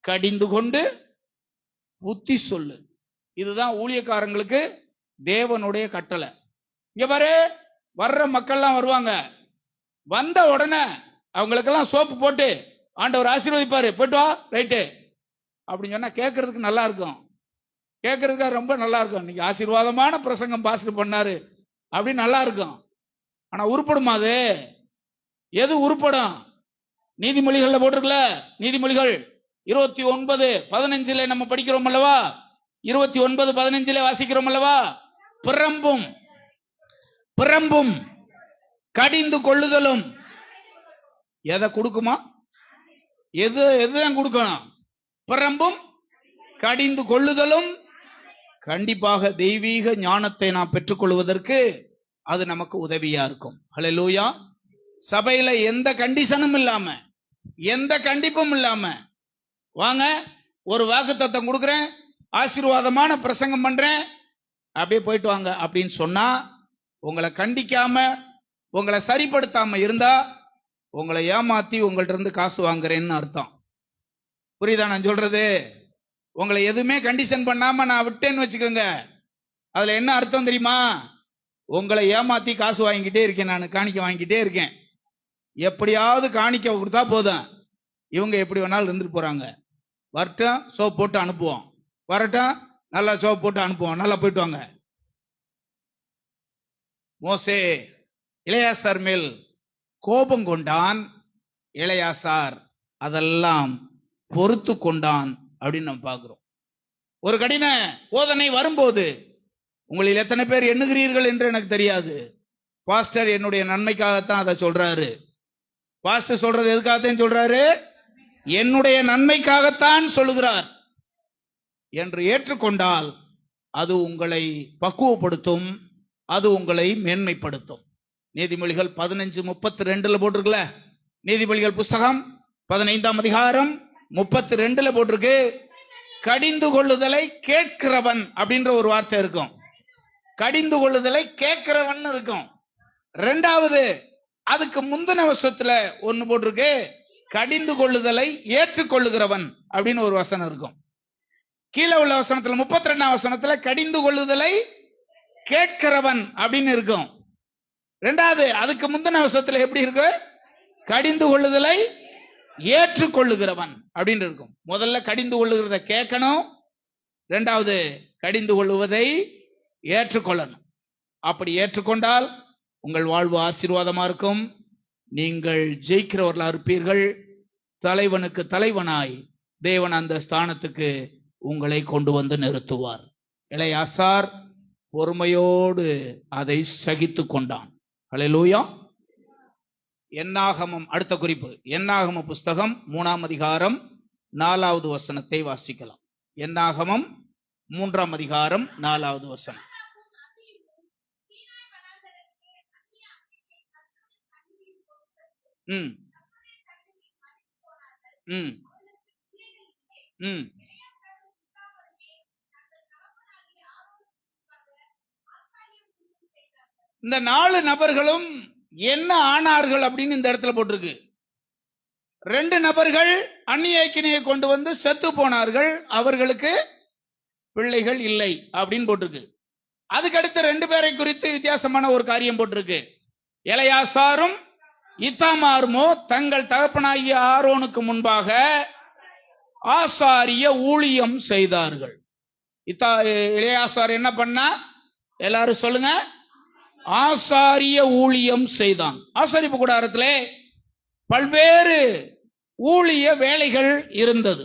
கடிந்து கொண்டு புத்தி சொல்லு. இதுதான் ஊழியக்காரங்களுக்கு தேவனுடைய கட்டளை. இங்க பாரு, வர்ற மக்கள்லாம் வருவாங்க. வந்த உடனே அவங்களுக்கெல்லாம் சோப்பு போட்டு ஆண்டவர் ஆசீர்வதிப்பாரு, போயிட்டு வா ரைட்டு அப்படின்னு சொன்னா கேட்கறதுக்கு நல்லா இருக்கும். கேட்கறதுக்கு ரொம்ப நல்லா இருக்கும். இன்னைக்கு ஆசீர்வாதமான பிரசங்கம் பாஸ்டர் பண்ணாரு அப்படின்னு நல்லா இருக்கும். ஆனா உருப்படுமா அது? எது உருப்படும்? நீதிமொழிகள்ல போட்டிருக்கல, நீதிமொழிகள் 29:15 நம்ம படிக்கிறோம் அல்லவா? 29:15 வாசிக்கிறோம் அல்லவா? பிறம்பும் கடிந்து கொள்ளுதலும் எதை கொடுக்குமா? எதுதான் கொடுக்கணும்? பிறம்பும் கடிந்து கொள்ளுதலும் கண்டிப்பாக தெய்வீக ஞானத்தை நாம் பெற்றுக்கொள்வதற்கு அது நமக்கு உதவியா இருக்கும். ஹல்லேலூயா. சபையில எந்த கண்டிஷனும் இல்லாம, எந்த கண்டிப்பும் இல்லாம வாங்க, ஒரு வாக்குத்தத்தம் கொடுக்கிறேன், ஆசீர்வாதமான பிரசங்கம் பண்றேன், அப்படியே போயிட்டு வாங்க அப்படின்னு சொன்னா, உங்களை கண்டிக்காம உங்களை சரிப்படுத்தாம இருந்தா உங்களை ஏமாத்தி உங்கள்ட்ட இருந்து காசு வாங்குறேன்னு அர்த்தம். புரியுதா நான் சொல்றது? உங்களை எதுவுமே கண்டிஷன் பண்ணாம நான் விட்டேன்னு வச்சுக்கோங்க, அதுல என்ன அர்த்தம் தெரியுமா? உங்களை ஏமாத்தி காசு வாங்கிக்கிட்டே இருக்கேன், நான் காணிக்க வாங்கிக்கிட்டே இருக்கேன். எப்படியாவது காணிக்க கொடுத்தா போதும், இவங்க எப்படி வேணாலும் இருந்துட்டு போறாங்க. வரட்டும், சோப் போட்டு அனுப்புவோம், வரட்டும், நல்லா சோப் போட்டு அனுப்புவோம், நல்லா போயிட்டு வாங்க. மோசே எலெயாசார் மேல் கோபம் கொண்டான். எலெயாசார் அதெல்லாம் பொறுத்து கொண்டான் அப்படின்னு நம்ம பார்க்கிறோம். ஒரு கடின போதனை வரும்போது உங்களில் எத்தனை பேர் எண்ணுகிறீர்கள் என்று எனக்கு தெரியாது. பாஸ்டர் என்னுடைய நன்மைக்காகத்தான் அதை சொல்றாரு. பாஸ்டர் சொல்றது எதுக்காகத்தான் சொல்றாரு? என்னுடைய நன்மைக்காகத்தான் சொல்லுகிறார் என்று ஏற்றுக்கொண்டால் அது உங்களை பக்குவப்படுத்தும், அது உங்களை மேன்மைப்படுத்தும். நீதிமொழிகள் 15:32 போட்டிருக்கல, நீதிமொழிகள் புஸ்தகம் 15ஆம் அதிகாரம் 32 போட்டிருக்கு, கடிந்து கொள்ளுதலை கேட்கிறவன் அப்படின்ற ஒரு வார்த்தை இருக்கும். கடிந்து கொள்ளுதலை கேட்கிறவன் இருக்கும். 2வது அதுக்கு முந்தின வசனத்துல ஒன்னு போட்டிருக்கு, கடிந்து கொள்ளுதலை ஏற்றுக்கொள்ளுகிறவன் அப்படின்னு ஒரு வசனம் இருக்கும். கீழே உள்ள வசனத்துல 32ஆம் வசனத்துல கடிந்து கொள்ளுதலை கேட்கிறவன் அப்படின்னு இருக்கும். ரெண்டாவது, அதுக்கு முந்தின வசனத்துல எப்படி இருக்கு? கடிந்து கொள்ளுதலை ஏற்றுக்கொள்ளுகிறவன் அப்படின்னு இருக்கும். முதல்ல கடிந்து கொள்ளுகிறத கேட்கணும், ரெண்டாவது கடிந்து கொள்ளுவதை ஏற்றுக்கொள்ளணும். அப்படி ஏற்றுக்கொண்டால் உங்கள் வாழ்வு ஆசீர்வாதமா இருக்கும். நீங்கள் ஜெயிக்கிறவர்களா இருப்பீர்கள். தலைவனுக்கு தலைவனாய் தேவன் அந்த ஸ்தானத்துக்கு உங்களை கொண்டு வந்து நிறுத்துவார். எலெயாசார் பொறுமையோடு அதை சகித்து கொண்டான். ஹல்லேலூயா. என்னாகமம், அடுத்த குறிப்பு, என்னாகம புஸ்தகம் 3ஆம் அதிகாரம் 4வது வசனத்தை வாசிக்கலாம். என்னாகமம் 3ஆம் அதிகாரம் 4வது வசனம். ம் ம் ம் இந்த 4 நபர்களும் என்ன ஆனார்கள் அப்படின்னு இந்த இடத்துல போட்டிருக்கு. 2 நபர்கள் அந்நியக்கினையை கொண்டு வந்து செத்து போனார்கள், அவர்களுக்கு பிள்ளைகள் இல்லை அப்படின்னு போட்டிருக்கு. அதுக்கடுத்து 2 பேரை குறித்து வித்தியாசமான ஒரு காரியம் போட்டிருக்கு. எலெயாசாரும் இத்தாமாருமோ தங்கள் தகப்பனாகிய ஆரோனுக்கு முன்பாக ஆசாரிய ஊழியம் செய்தார்கள். எலெயாசார் என்ன பண்ணா? எல்லாரும் சொல்லுங்க. ஆசாரிய ஊழியம் செய்தான். ஆசாரிப்பு கூடாரத்திலே பல்வேறு ஊழிய வேலைகள் இருந்தது.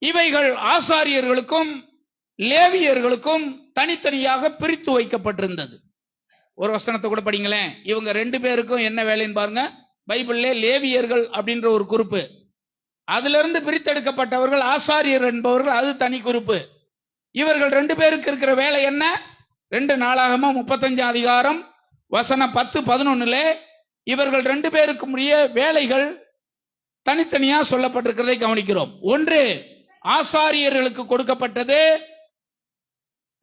இவைகள் ஆசாரியர்களுக்கும் லேவியர்களுக்கும் தனித்தனியாக பிரித்து வைக்கப்பட்டிருந்தது. ஒரு வசனத்தை கூட படிங்களேன். இவங்க 2 பேருக்கும் என்ன வேலைன்னு பாருங்க. பைபிள்ல லேவியர்கள் அப்படின்ற ஒரு குறிப்பு, அதுல இருந்து பிரித்தெடுக்கப்பட்டவர்கள் ஆசாரியர் என்பவர்கள், அது தனி குறிப்பு. இவர்கள் 2 பேருக்கு இருக்கிற வேலை என்ன? 2 நாளாகமம் 35ஆம் அதிகாரம் வசனம் 10-11 இவர்கள் 2 பேருக்கும் உரிய வேலைகள் தனித்தனியா சொல்லப்பட்டிருக்கிறதை கவனிக்கிறோம். ஒன்று, ஆசாரியர்களுக்கு கொடுக்கப்பட்டது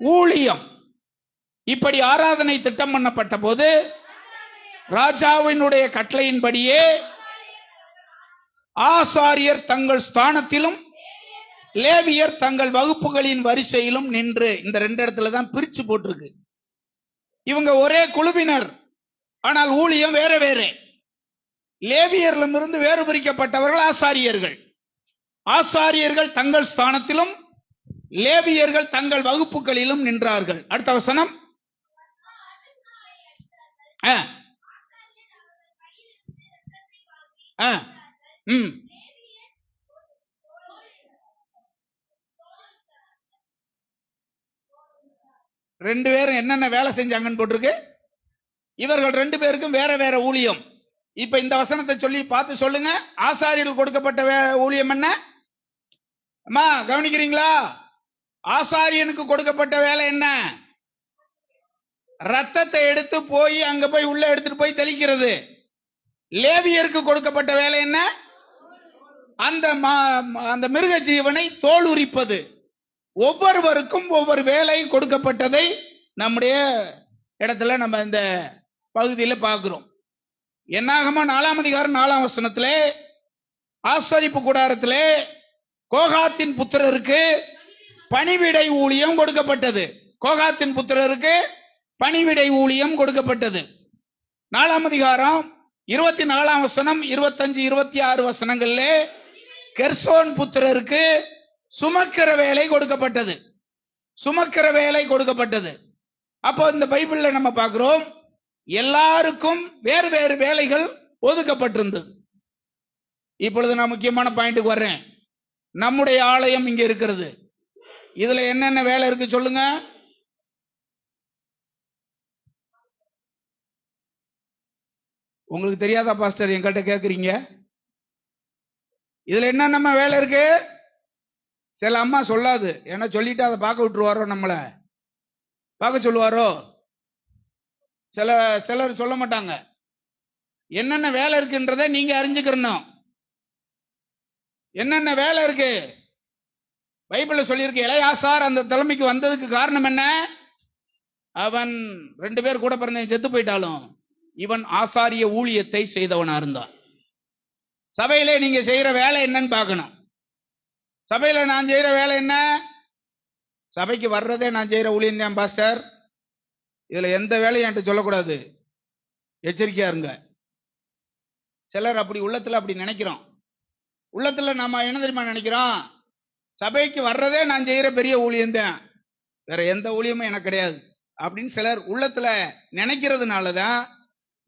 ஊழியம். இப்படி ஆராதனை திட்டம் பண்ணப்பட்ட போது ராஜாவினுடைய கட்டளையின்படியே ஆசாரியர் தங்கள் ஸ்தானத்திலும் லேவியர் தங்கள் வகுப்புகளின் வரிசையிலும் நின்று, இந்த 2 இடத்துல தான் பிரிச்சு போட்டிருக்கு. இவங்க ஒரே குழுவினர், ஆனால் ஊழியம் வேற வேற. லேவியர்களிடம் இருந்து வேறு பிரிக்கப்பட்டவர்கள் ஆசாரியர்கள். ஆசாரியர்கள் தங்கள் ஸ்தானத்திலும் லேவியர்கள் தங்கள் வகுப்புகளிலும் நின்றார்கள். அடுத்த வசனம். ரெண்டு பேரும் என்னென்ன வேலை செஞ்சாங்கன்னு போட்டிருக்கு. இவர்கள் 2 பேருக்கும் வேற வேற ஊழியம். இப்ப இந்த வசனத்தை சொல்லி பார்த்து சொல்லுங்க. ஆசாரியர்கள் கொடுக்கப்பட்ட ஊழியம் என்ன? அம்மா கவனிக்கிறீங்களா? ஆசாரியனுக்கு கொடுக்கப்பட்ட வேலை என்ன? ரத்தத்தை எடுத்து போய் அங்க போய் உள்ள எடுத்துட்டு போய் தெளிக்கிறது. லேவியருக்கு கொடுக்கப்பட்ட வேலை என்ன? அந்த மிருக ஜீவனை தோல் உரிப்பது. ஒவ்வொருவருக்கும் ஒவ்வொரு வேலை கொடுக்கப்பட்டதை நம்முடைய இடத்துல நம்ம இந்த பகுதியில் பார்க்கிறோம். என்னாகம 4ஆம் அதிகாரம் 4ஆம் வசனத்திலே ஆசரிப்பு கூடாரத்திலே கோகாத்தின் புத்திரருக்கு பணிவிடை ஊழியம் கொடுக்கப்பட்டது. கோகாத்தின் புத்திரருக்கு பணிவிடை ஊழியம் கொடுக்கப்பட்டது. 4ஆம் அதிகாரம் 24ஆம் வசனம் 25, 26 வசனங்களிலே கெர்சோன் புத்திரருக்கு சுமக்கிற வேலை கொடுக்கப்பட்டது. சுமக்கிற வேலை கொடுக்கப்பட்டது. அப்போ இந்த பைபிள்ல நம்ம பார்க்கிறோம், எல்லாருக்கும் வேறு வேறு வேலைகள் ஒதுக்கப்பட்டிருந்தது. இப்பொழுது நான் முக்கியமான பாயிண்ட்டுக்கு வர்றேன். நம்முடைய ஆலயம் இங்க இருக்கிறது. இதுல என்னென்ன வேலை இருக்கு சொல்லுங்க. உங்களுக்கு தெரியாதா பாஸ்டர்? என்கிட்ட கேக்குறீங்க. இதுல என்னென்ன வேலை இருக்கு? சில அம்மா சொல்லாது, ஏன்னா சொல்லிட்டு அதை பார்க்க விட்டுருவாரோ, நம்மள பார்க்க சொல்லுவாரோ. சிலர் சொல்ல மாட்டாங்க. என்னென்ன வேலை இருக்குன்றதை நீங்க அறிஞ்சுக்கணும். என்னென்ன வேலை இருக்கு பைபிள்ல சொல்லியிருக்கு. எலெயாசார் அந்த தலைமைக்கு வந்ததுக்கு காரணம் என்ன? அவன் 2 பேர் கூட பிறந்த செத்து போயிட்டாலும் இவன் ஆசாரிய ஊழியத்தை செய்தவனா இருந்தான். சபையிலே நீங்க செய்யற வேலை என்னன்னு பார்க்கணும். சபையில நான் செய்யற வேலை என்ன? சபைக்கு வர்றதே நான் செய்யற ஊழியம் தான் பாஸ்டர். இதுல எந்த வேலையும் என்கிட்ட சொல்லக்கூடாது. எச்சரிக்கையா இருங்க. சிலர் அப்படி உள்ளத்துல அப்படி நினைக்கிறோம். உள்ளத்துல நாம என்ன தெரியுமா நினைக்கிறோம், சபைக்கு வர்றதே நான் செய்யற பெரிய ஊழியம் தான், வேற எந்த ஊழியமும் எனக்கு கிடையாது அப்படின்னு சிலர் உள்ளத்துல நினைக்கிறதுனாலதான்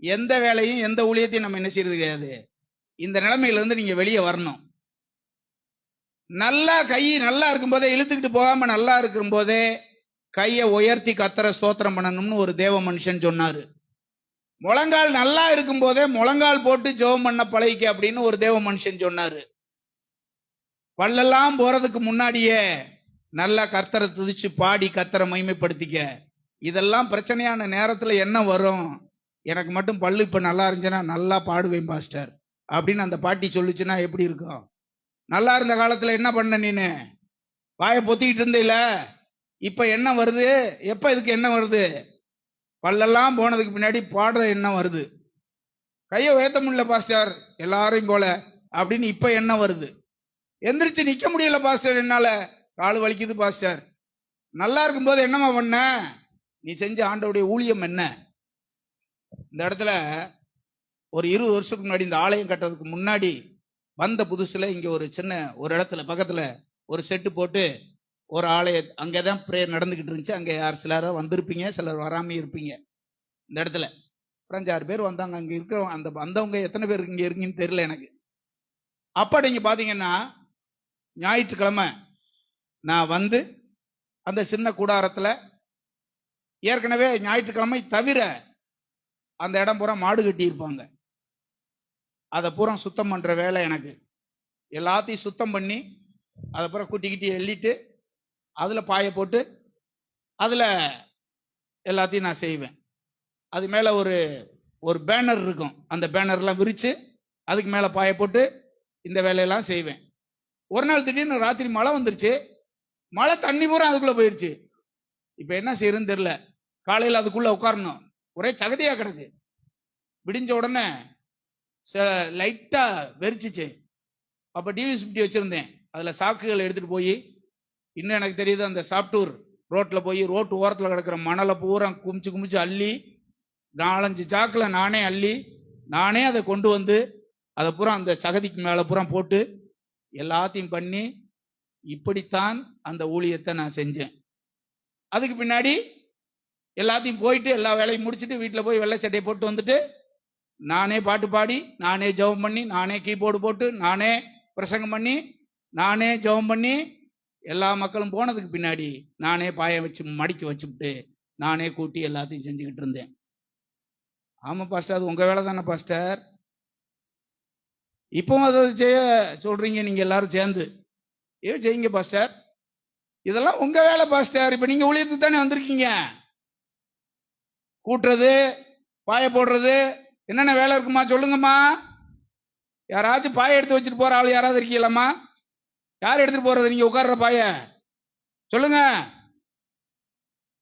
எந்த வேலையும் எந்த ஊழியத்தையும் நம்ம என்ன செய்யறது கிடையாது. இந்த நிலைமையில இருந்து நீங்க வெளியே வரணும். நல்லா கை நல்லா இருக்கும் போதே, இழுத்துக்கிட்டு போகாம நல்லா இருக்கும் போதே கையை உயர்த்தி கத்தர ஸ்தோத்திரம் பண்ணணும்னு ஒரு தேவ மனுஷன் சொன்னாரு. முழங்கால் நல்லா இருக்கும் போதே முழங்கால் போட்டு ஜெபம் பண்ண பழகிக்க அப்படின்னு ஒரு தேவ மனுஷன் சொன்னாரு. பல்லெல்லாம் போறதுக்கு முன்னாடியே நல்லா கர்த்தரை துதிச்சு பாடி கர்த்தரை மகிமைப்படுத்திக்க. இதெல்லாம் பிரச்சனையான நேரத்துல என்ன வரும், எனக்கு மட்டும் பல்லு இப்ப நல்லா இருந்துச்சுன்னா நல்லா பாடுவேன் பாஸ்டர் அப்படின்னு அந்த பாட்டி சொல்லுச்சுன்னா எப்படி இருக்கும்? நல்லா இருந்த காலத்துல என்ன பண்ண, நீனு வாயை பொத்திக்கிட்டு இருந்தீல, இப்ப என்ன வருது? எப்ப இதுக்கு என்ன வருது? பல்லெல்லாம் போனதுக்கு பின்னாடி பாடுற என்ன வருது? கையை உயர்த்த முடியல பாஸ்டர் எல்லாரையும் போல அப்படின்னு இப்ப என்ன வருது? எந்திரிச்சு நிக்க முடியல பாஸ்டர், என்னால கால் வலிக்குது பாஸ்டர். நல்லா இருக்கும் போது என்னமா பண்ண? நீ செஞ்ச ஆண்டவருடைய ஊழியம் என்ன? இந்த இடத்துல ஒரு 20 வருஷத்துக்கு முன்னாடி, இந்த ஆலயம் கட்டுறதுக்கு முன்னாடி வந்த புதுசுல இங்க ஒரு சின்ன ஒரு இடத்துல பக்கத்துல ஒரு செட்டு போட்டு ஒரு ஆலய, அங்கதான் பிரேயர் நடந்துகிட்டு இருந்துச்சு. அங்க யார் சிலரும் வந்திருப்பீங்க, சிலர் வராம இருப்பீங்க. இந்த இடத்துல 5-6 பேர் வந்தாங்க. அங்க இருக்கிற அந்த வந்தவங்க எத்தனை பேர் இங்க இருக்கீங்கன்னு தெரியல எனக்கு. அப்ப நீங்க பாத்தீங்கன்னா ஞாயிற்றுக்கிழமை நான் வந்து அந்த சின்ன கூடாரத்துல, ஏற்கனவே ஞாயிற்றுக்கிழமை தவிர அந்த இடம் பூரா மாடு கட்டி இருப்பாங்க. அதை பூரா சுத்தம் பண்ற வேலை எனக்கு. எல்லாத்தையும் சுத்தம் பண்ணி அதை பூரா குட்டி கிட்டி எள்ளிட்டு அதுல பாய போட்டு அதுல எல்லாத்தையும் நான் செய்வேன். அது மேல ஒரு பேனர் இருக்கும், அந்த பேனர்லாம் விரிச்சு அதுக்கு மேல பாய போட்டு இந்த வேலையெல்லாம் செய்வேன். ஒரு நாள் திடீர்னு ராத்திரி மழை வந்துருச்சு. மழை தண்ணி பூரா அதுக்குள்ள போயிருச்சு. இப்ப என்ன செய்யறதுன்னு தெரியல. காலையில அதுக்குள்ள உட்காரணும், ஒரே சகதியா கிடக்கு. விடிஞ்ச உடனே லைட்டா வெறிச்சிச்சு. அப்ப டிவி வச்சிருந்தேன், அதுல சாக்குகள் எடுத்துட்டு போய், இன்னும் எனக்கு தெரியுது, அந்த சாப்டூர் ரோட்ல போய் ரோட்டு ஓரத்துல கிடக்கிற மணலை பூரா குமிச்சு குமிச்சு அள்ளி 4-5 சாக்குல நானே அள்ளி நானே அதை கொண்டு வந்து அதை பூரா அந்த சகதிக்கு மேல பூரா போட்டு எல்லாத்தையும் பண்ணி, இப்படித்தான் அந்த ஊழியத்தை நான் செஞ்சேன். அதுக்கு பின்னாடி எல்லாத்தையும் போயிட்டு எல்லா வேலையும் முடிச்சுட்டு வீட்டில் போய் வெள்ளை சட்டையை போட்டு வந்துட்டு நானே பாட்டு பாடி, நானே ஜெபம் பண்ணி, நானே கீபோர்டு போட்டு, நானே பிரசங்கம் பண்ணி, நானே ஜெபம் பண்ணி, எல்லா மக்களும் போனதுக்கு பின்னாடி நானே பாய வச்சு மடிக்க வச்சுட்டு நானே கூட்டி எல்லாத்தையும் செஞ்சுக்கிட்டு இருந்தேன். ஆமா பாஸ்டர், அது உங்க வேலை தானே பாஸ்டர். இப்பவும் அதை செய்ய சொல்றீங்க நீங்க எல்லாரும் சேர்ந்து. செய்யுங்க பாஸ்டர், இதெல்லாம் உங்க வேலை பாஸ்டர். இப்ப நீங்க ஊழியத்துக்கு தானே வந்திருக்கீங்க. கூட்டுறது, பாய போடுறது, என்னென்ன வேலை இருக்குமா சொல்லுங்கம்மா. யாராச்சும் பாய எடுத்து வச்சுட்டு போற ஆள் யாராவது இருக்கீங்களாம்மா? யார் எடுத்துட்டு போறது? நீங்க உட்கார்ற பாய சொல்லுங்க.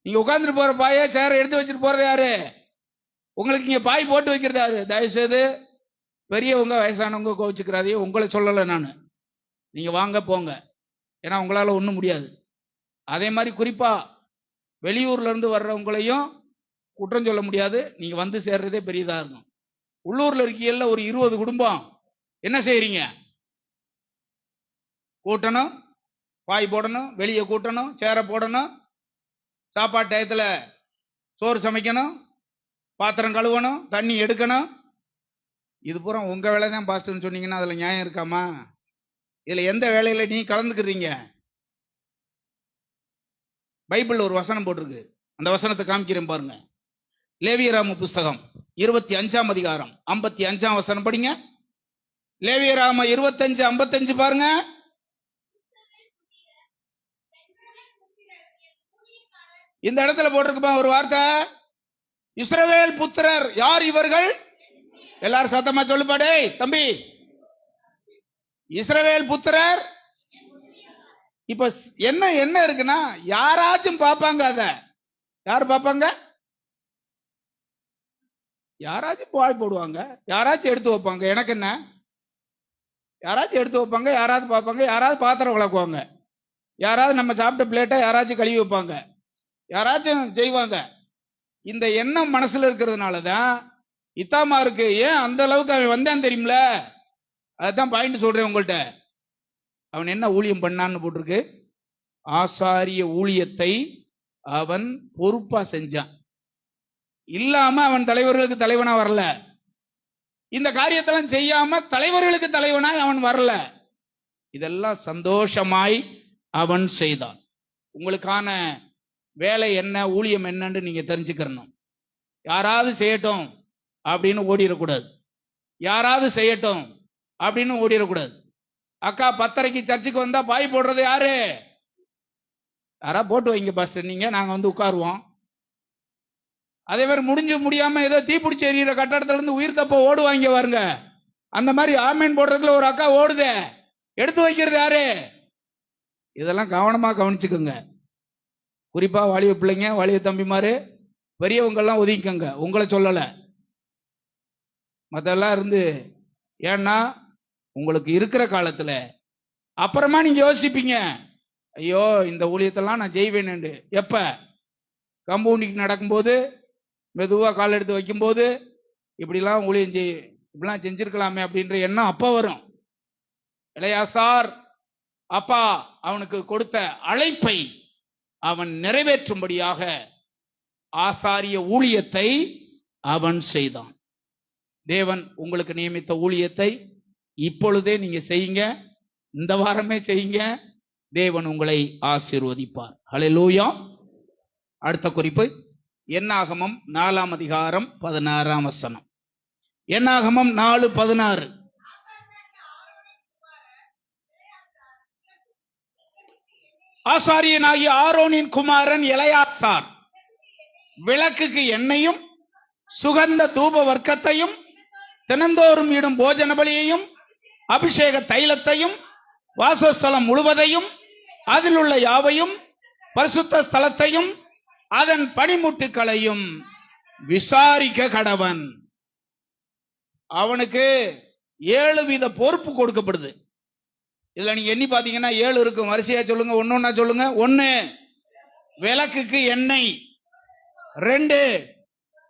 நீங்க உட்கார்ந்துட்டு போற பாய சேர எடுத்து வச்சுட்டு போறது யாரு? உங்களுக்கு இங்க பாய் போட்டு வைக்கிறது யாரு? தயவு செய்து பெரியவங்க வயசானவங்க கோவிச்சுக்கிறாதே, உங்களை சொல்லலை நான். நீங்க வாங்க போங்க, ஏன்னா உங்களால ஒண்ணும் முடியாது. அதே மாதிரி குறிப்பா வெளியூர்ல இருந்து வர்றவங்களையும் குற்றம் சொல்ல முடியாது. நீங்க வந்து சேர்றதே பெரியதா இருக்கும். உள்ளூர்ல இருக்கீங்கல்ல, ஒரு 20 குடும்பம் என்ன செய்யறீங்க? கூட்டணும், பாய் போடணும், வெளியே கூட்டணும், சேர போடணும், சாப்பாட்டு டயத்துல சோறு சமைக்கணும், பாத்திரம் கழுவணும், தண்ணி எடுக்கணும். இது பூரா உங்க வேலை தான் பாஸ்டர்னு சொன்னீங்கன்னா அதுல நியாயம் இருக்காமா? இதுல எந்த வேலையில நீ கலந்துக்கிறீங்க? பைபிள்ல ஒரு வசனம் போட்டிருக்கு, அந்த வசனத்தை காமிக்கிறேன் பாருங்க. லேவியராம புஸ்தகம் 25ஆம் அதிகாரம் 55ஆம் வசனம் படிங்க. லேவியராம 25:55 பாருங்க. இந்த இடத்துல போட்டிருக்குமா ஒரு வார்த்தை, இஸ்ரவேல் புத்திரர். யார் இவர்கள்? எல்லாரும் சத்தமா சொல்லுப்பாடே தம்பி, இஸ்ரவேல் புத்திரர். இப்ப என்ன என்ன இருக்குன்னா, யாராச்சும் பார்ப்பாங்க. அத யாரு பார்ப்பாங்க? யாராச்சும் பாய் போடுவாங்க, யாராச்சும் எடுத்து வைப்பாங்க. எனக்கு என்ன, யாராச்சும் எடுத்து வைப்பாங்க, யாராவது பார்ப்பாங்க, யாராவது பாத்திரம் விளக்குவாங்க, யாராவது நம்ம சாப்பிட்ட பிளேட்டை யாராச்சும் கழுவி வைப்பாங்க, யாராச்சும் செய்வாங்க. இந்த எண்ணம் மனசுல இருக்கிறதுனாலதான் இத்தாமாருக்கு ஏன் அந்த அளவுக்கு அவன் வந்தான் தெரியுமில? அதான் பாயிண்ட் சொல்றேன் உங்கள்கிட்ட. அவன் என்ன ஊழியம் பண்ணான்னு போட்டிருக்கு? ஆசாரிய ஊழியத்தை அவன் பொறுப்பா செஞ்சான். இல்லாம அவன் தலைவர்களுக்கு தலைவனா வரல. இந்த காரியத்தெல்லாம் செய்யாம தலைவர்களுக்கு தலைவனாய் அவன் வரல. இதெல்லாம் சந்தோஷமாய் அவன் செய்தான். உங்களுக்கான வேலை என்ன, ஊழியம் என்னன்னு நீங்க தெரிஞ்சுக்கணும். யாராவது செய்யட்டும் அப்படின்னு ஓடிடக்கூடாது. யாராவது செய்யட்டும் அப்படின்னு ஓடிடக்கூடாது. அக்கா 10:30க்கு சர்ச்சுக்கு வந்தா பாய் போடுறது யாரு? யாரா போட்டு வைங்க பாஸ்டர், நீங்க நாங்க வந்து உட்காருவோம். அதே மாதிரி முடிஞ்சு முடியாம ஏதோ தீப்பிடிச்சு எறிகிற கட்டடத்துல இருந்து உயிர் தப்ப ஓடுவாங்க பாருங்க. அந்த மாதிரி ஆமீன் போடுறதுல ஒரு அக்கா ஓடுதே, எடுத்து வைக்கிறது யாரு? இதெல்லாம் கவனமா கவனிச்சுக்கோங்க. குறிப்பா வாலிப பிள்ளைங்க, வாலிப தம்பிமாரு, பெரியவங்க எல்லாம் ஒதுக்கிக்கங்க. உங்களை சொல்லல, மத்தெல்லாம் இருந்து. ஏன்னா உங்களுக்கு இருக்கிற காலத்துல அப்புறமா நீங்க யோசிப்பீங்க, ஐயோ இந்த ஊழியத்தெல்லாம் நான் செய்வேன். எப்ப? கம்பவுண்டிங் நடக்கும்போது, மெதுவா கால் எடுத்து வைக்கும்போது, இப்படிலாம் ஊழியம் இப்படிலாம் செஞ்சிருக்கலாமே அப்படின்ற எண்ணம் அப்ப வரும். இளையாசார் அப்பா அவனுக்கு கொடுத்த அழைப்பை அவன் நிறைவேற்றும்படியாக ஆசாரிய ஊழியத்தை அவன் செய்தான். தேவன் உங்களுக்கு நியமித்த ஊழியத்தை இப்பொழுதே நீங்க செய்யுங்க. இந்த வாரமே செய்யுங்க. தேவன் உங்களை ஆசீர்வதிப்பார். ஹல்லேலூயா. அடுத்த குறிப்பு என்னாகமம் 4ஆம் அதிகாரம் 16ஆம் வசனம். என்னாகமம் 4:16. ஆசாரியனாகிய ஆரோனின் குமாரன் எலெயாசார் விளக்குக்கு எண்ணெயும் சுகந்த தூப வர்க்கத்தையும் தினந்தோறும் இடும் போஜன பலியையும் அபிஷேக தைலத்தையும் வாசஸ்தலம் முழுவதையும் அதில் உள்ள யாவையும் பரிசுத்த ஸ்தலத்தையும் அதன் பனிமுட்டுக்களையும் விசாரிக்க கடவன். அவனுக்கு 7 வித பொறுப்பு கொடுக்கப்படுது. இதுல நீங்க எண்ணி பாத்தீங்கன்னா 7 இருக்கும். வரிசையா சொல்லுங்க, ஒன்னொன்னா சொல்லுங்க. 1 விளக்குக்கு எண்ணெய், 2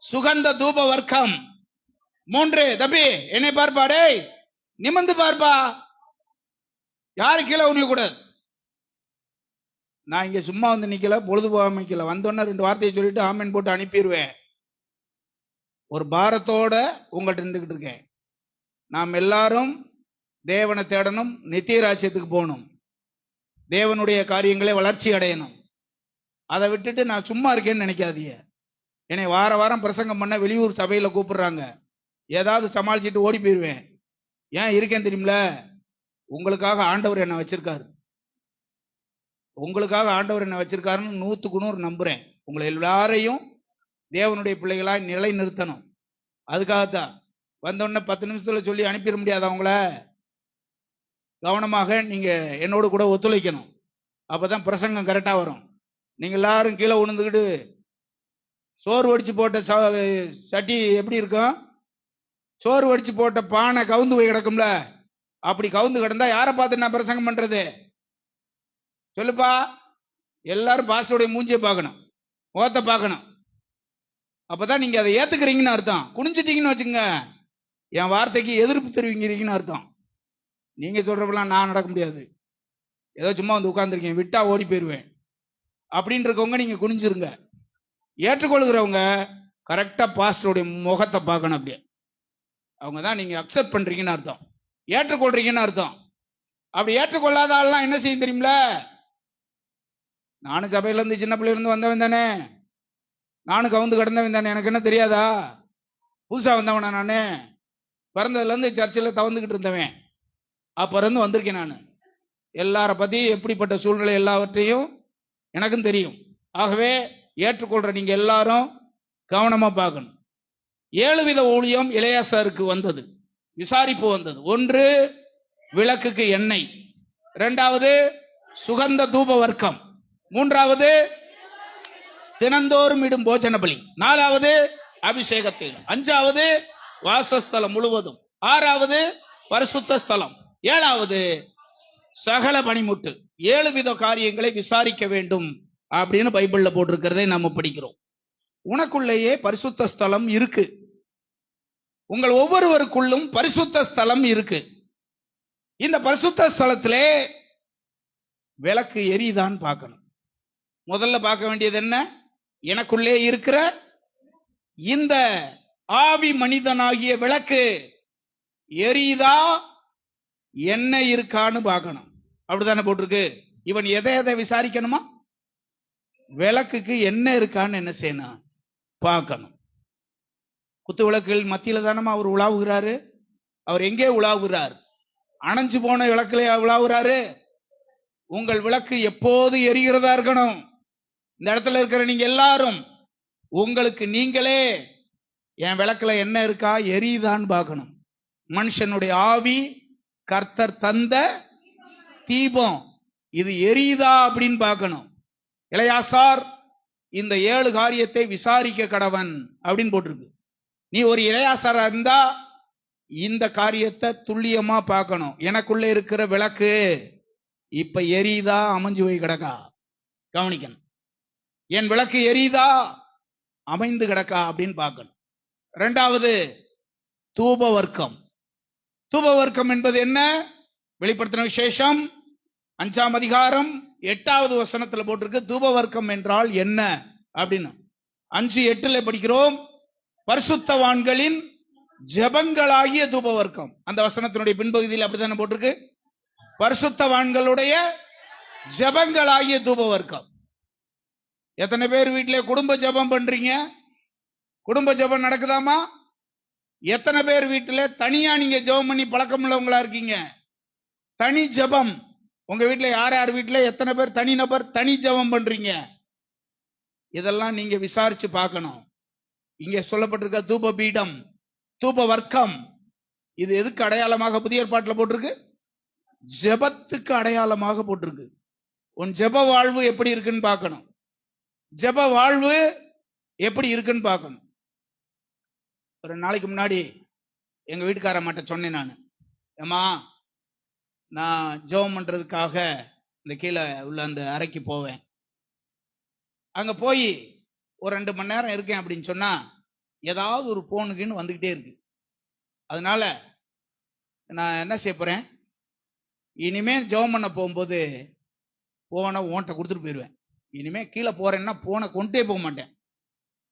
சுகந்த தூப வர்க்கம், 3 தம்பி என்னை பார்ப்பா, டேய் நிமிந்து பார்ப்பா, யாரு கீழே உனிய கூடாது. நான் இங்க சும்மா வந்து நிக்கல, பொழுது போகாம நிக்கல. வந்தோன்னா 2 வார்த்தையை சொல்லிட்டு ஆமீன் போட்டு அனுப்பிடுவேன். ஒரு பாரத்தோட உங்கள்கிட்ட நின்றுகிட்டு இருக்கேன். நாம் எல்லாரும் தேவனை தேடணும், நித்திய ராஜ்யத்துக்கு போகணும், தேவனுடைய காரியங்களை வளர்ச்சி அடையணும். அதை விட்டுட்டு நான் சும்மா இருக்கேன்னு நினைக்காதீங்க. என்னை வார வாரம் பிரசங்கம் பண்ண வெளியூர் சபையில கூப்பிடுறாங்க, ஏதாவது சமாளிச்சுட்டு ஓடி போயிடுவேன். ஏன் இருக்கேன் தெரியுமில? உங்களுக்காக ஆண்டவர் என்ன வச்சிருக்காரு. உங்களுக்காக ஆண்டவர் என்ன வச்சிருக்காருன்னு 100க்கு 100 நம்புறேன். உங்களை எல்லாரையும் தேவனுடைய பிள்ளைகளாய் நிலை நிறுத்தணும். அதுக்காகத்தான் வந்தோடனே 10 நிமிஷத்துல சொல்லி அனுப்பிட முடியாது. அவங்கள கவனமாக நீங்க என்னோடு கூட ஒத்துழைக்கணும். அப்பதான் பிரசங்கம் கரெக்டா வரும். நீங்க எல்லாரும் கீழே உணர்ந்துக்கிட்டு சோறு வடிச்சு போட்ட சட்டி எப்படி இருக்கும்? சோறு வடிச்சு போட்ட பானை கவுந்து போய் கிடக்கும்ல, அப்படி கவுந்து கிடந்தா யாரை பார்த்து நான் பிரசங்கம் பண்றது? சொல்லுப்பா. எல்லாரும் பாஸ்டருடைய மூஞ்சியை பார்க்கணும், முகத்தை பார்க்கணும். அப்பதான் நீங்க அதை ஏத்துக்கிறீங்கன்னு அர்த்தம். குனிஞ்சிட்டீங்கன்னு வச்சுங்க, என் வார்த்தைக்கு எதிர்ப்பு தெரிவிக்கிறீங்கன்னு அர்த்தம். நீங்க சொல்றப்பெல்லாம் நான் நடக்க முடியாது, ஏதோ சும்மா வந்து உட்கார்ந்துருக்கேன், விட்டா ஓடி போயிருவேன் அப்படின்னு இருக்கவங்க நீங்க குனிஞ்சிருங்க. ஏற்றுக்கொள்கிறவங்க கரெக்டா பாஸ்டருடைய முகத்தை பார்க்கணும். அப்படியே அவங்க தான் நீங்க அக்செப்ட் பண்றீங்கன்னு அர்த்தம், ஏற்றுக்கொள்றீங்கன்னு அர்த்தம். அப்படி ஏற்றுக்கொள்ளாத ஆள்லாம் என்ன செய்யும் தெரியுமில? நானும் சபையில இருந்து சின்ன பிள்ளைல இருந்து வந்தவன் தானே, நானும் கவுந்து கிடந்தவன் தானே, எனக்கு என்ன தெரியாதா? புதுசா வந்தவனா நானு? பிறந்ததுல இருந்து சர்ச்சில் தவந்துகிட்டு இருந்தவன், அப்ப இருந்து வந்திருக்கேன் நான். எல்லார பத்தி எப்படிப்பட்ட சூழ்நிலை எல்லாவற்றையும் எனக்கும் தெரியும். ஆகவே ஏற்றுக்கொள்ற நீங்க எல்லாரும் கவனமா பார்க்கணும். 7 வித ஊழியம் எலெயாசாருக்கு வந்தது, விசாரிப்பு வந்தது. 1 விளக்குக்கு எண்ணெய், 2வது சுகந்த தூப வர்க்கம், 3வது தினந்தோறும் இடும் போஜன பலி, 4வது அபிஷேகத்தில், 5வது வாசஸ்தலம் முழுவதும், 6வது பரிசுத்த ஸ்தலம், 7வது சகல பணிமுட்டு. 7 வித காரியங்களை விசாரிக்க வேண்டும் அப்படின்னு பைபிள்ல போட்டிருக்கிறதை நாம படிக்கிறோம். உனக்குள்ளேயே பரிசுத்த ஸ்தலம் இருக்கு. உங்கள் ஒவ்வொருவருக்குள்ளும் பரிசுத்த ஸ்தலம் இருக்கு. இந்த பரிசுத்த ஸ்தலத்திலே விளக்கு எரியுதான்னு பார்க்கணும். முதல்ல பார்க்க வேண்டியது என்ன? எனக்குள்ளே இருக்கிற இந்த ஆவி மனிதனாகிய விளக்கு எரியுதா, என்ன இருக்கான்னு பார்க்கணும். அப்படித்தானே போட்டிருக்கு. இவன் எதை எதை விசாரிக்கணுமா? விளக்குக்கு என்ன இருக்கான்னு என்ன செய்யணும்? பார்க்கணும். குத்து விளக்குகள் மத்தியில தானமா அவர் உலாவுகிறாரு. அவர் எங்கே உலாவுகிறார்? அணைஞ்சு போன விளக்குல உலாவுறாரு. உங்கள் விளக்கு எப்போது எரிகிறதா இருக்கணும். இந்த இடத்துல இருக்கிற நீங்க எல்லாரும் உங்களுக்கு நீங்களே என் விளக்குல என்ன இருக்கா, எரியுதான்னு பார்க்கணும். மனுஷனுடைய ஆவி கர்த்தர் தந்த தீபம், இது எரியுதா அப்படின்னு பார்க்கணும். இளையாசார் இந்த 7 காரியத்தை விசாரிக்க கடவன் அப்படின்னு போட்டிருக்கு. நீ ஒரு இளையாசாரா இருந்தா இந்த காரியத்தை துல்லியமா பார்க்கணும். எனக்குள்ள இருக்கிற விளக்கு இப்ப எரியுதா, அமைஞ்சு போய் கிடக்கா கவனிக்கணும். என் விளக்கு எரியுதா, அமைந்து கிடக்கா அப்படின்னு பார்க்கணும். 2வது தூப வர்க்கம். தூப வர்க்கம் என்பது என்ன? வெளிப்படுத்தின விசேஷம் 5ஆம் அதிகாரம் 8வது வசனத்துல போட்டிருக்கு. தூப வர்க்கம் என்றால் என்ன அப்படின்னு 5:8 படிக்கிறோம். பரிசுத்தவான்களின் ஜெபங்களாகிய தூப வர்க்கம். அந்த வசனத்தினுடைய பின்பகுதியில் அப்படித்தானே போட்டிருக்கு. பரிசுத்தவான்களுடைய ஜெபங்களாகிய தூப வர்க்கம். எத்தனை பேர் வீட்டிலே குடும்ப ஜெபம் பண்றீங்க? குடும்ப ஜெபம் நடக்குதாமா? எத்தனை பேர் வீட்டிலே தனியா நீங்க ஜெபம் பண்ணி பழக்கம் உள்ளவங்களா இருக்கீங்க? தனி ஜெபம் உங்க வீட்டுல யார் யார் வீட்டுல எத்தனை பேர் தனி நபர் தனி ஜெபம் பண்றீங்க? இதெல்லாம் நீங்க விசாரிச்சு பார்க்கணும். இங்க சொல்லப்பட்டிருக்க தூப பீடம், தூப வர்க்கம், இது எதுக்கு அடையாளமாக புதிய ஏற்பாட்டில் போட்டிருக்கு? ஜெபத்துக்கு அடையாளமாக போட்டிருக்கு. உன் ஜெப வாழ்வு எப்படி இருக்குன்னு பார்க்கணும். ஜெப வாழ்வு எப்படி இருக்குன்னு பார்க்கணும். ஒரு நாளைக்கு முன்னாடி எங்க வீட்டுக்கார மாட்ட சொன்னேன் நான், ஏமா நான் ஜெபம் பண்றதுக்காக இந்த கீழே உள்ள அந்த அறைக்கு போவேன். அங்க போய் ஒரு 2 மணி நேரம் இருக்கேன் அப்படின்னு சொன்னா ஏதாவது ஒரு போனுக்குன்னு வந்துகிட்டே இருக்கு. அதனால நான் என்ன செய்ய போறேன், இனிமே ஜெபம் பண்ண போகும்போது போனை ஓன்ட்ட கொடுத்துட்டு போயிடுவேன். இனிமே கீழே போறேன்னா போனை கொண்டே போக மாட்டேன்.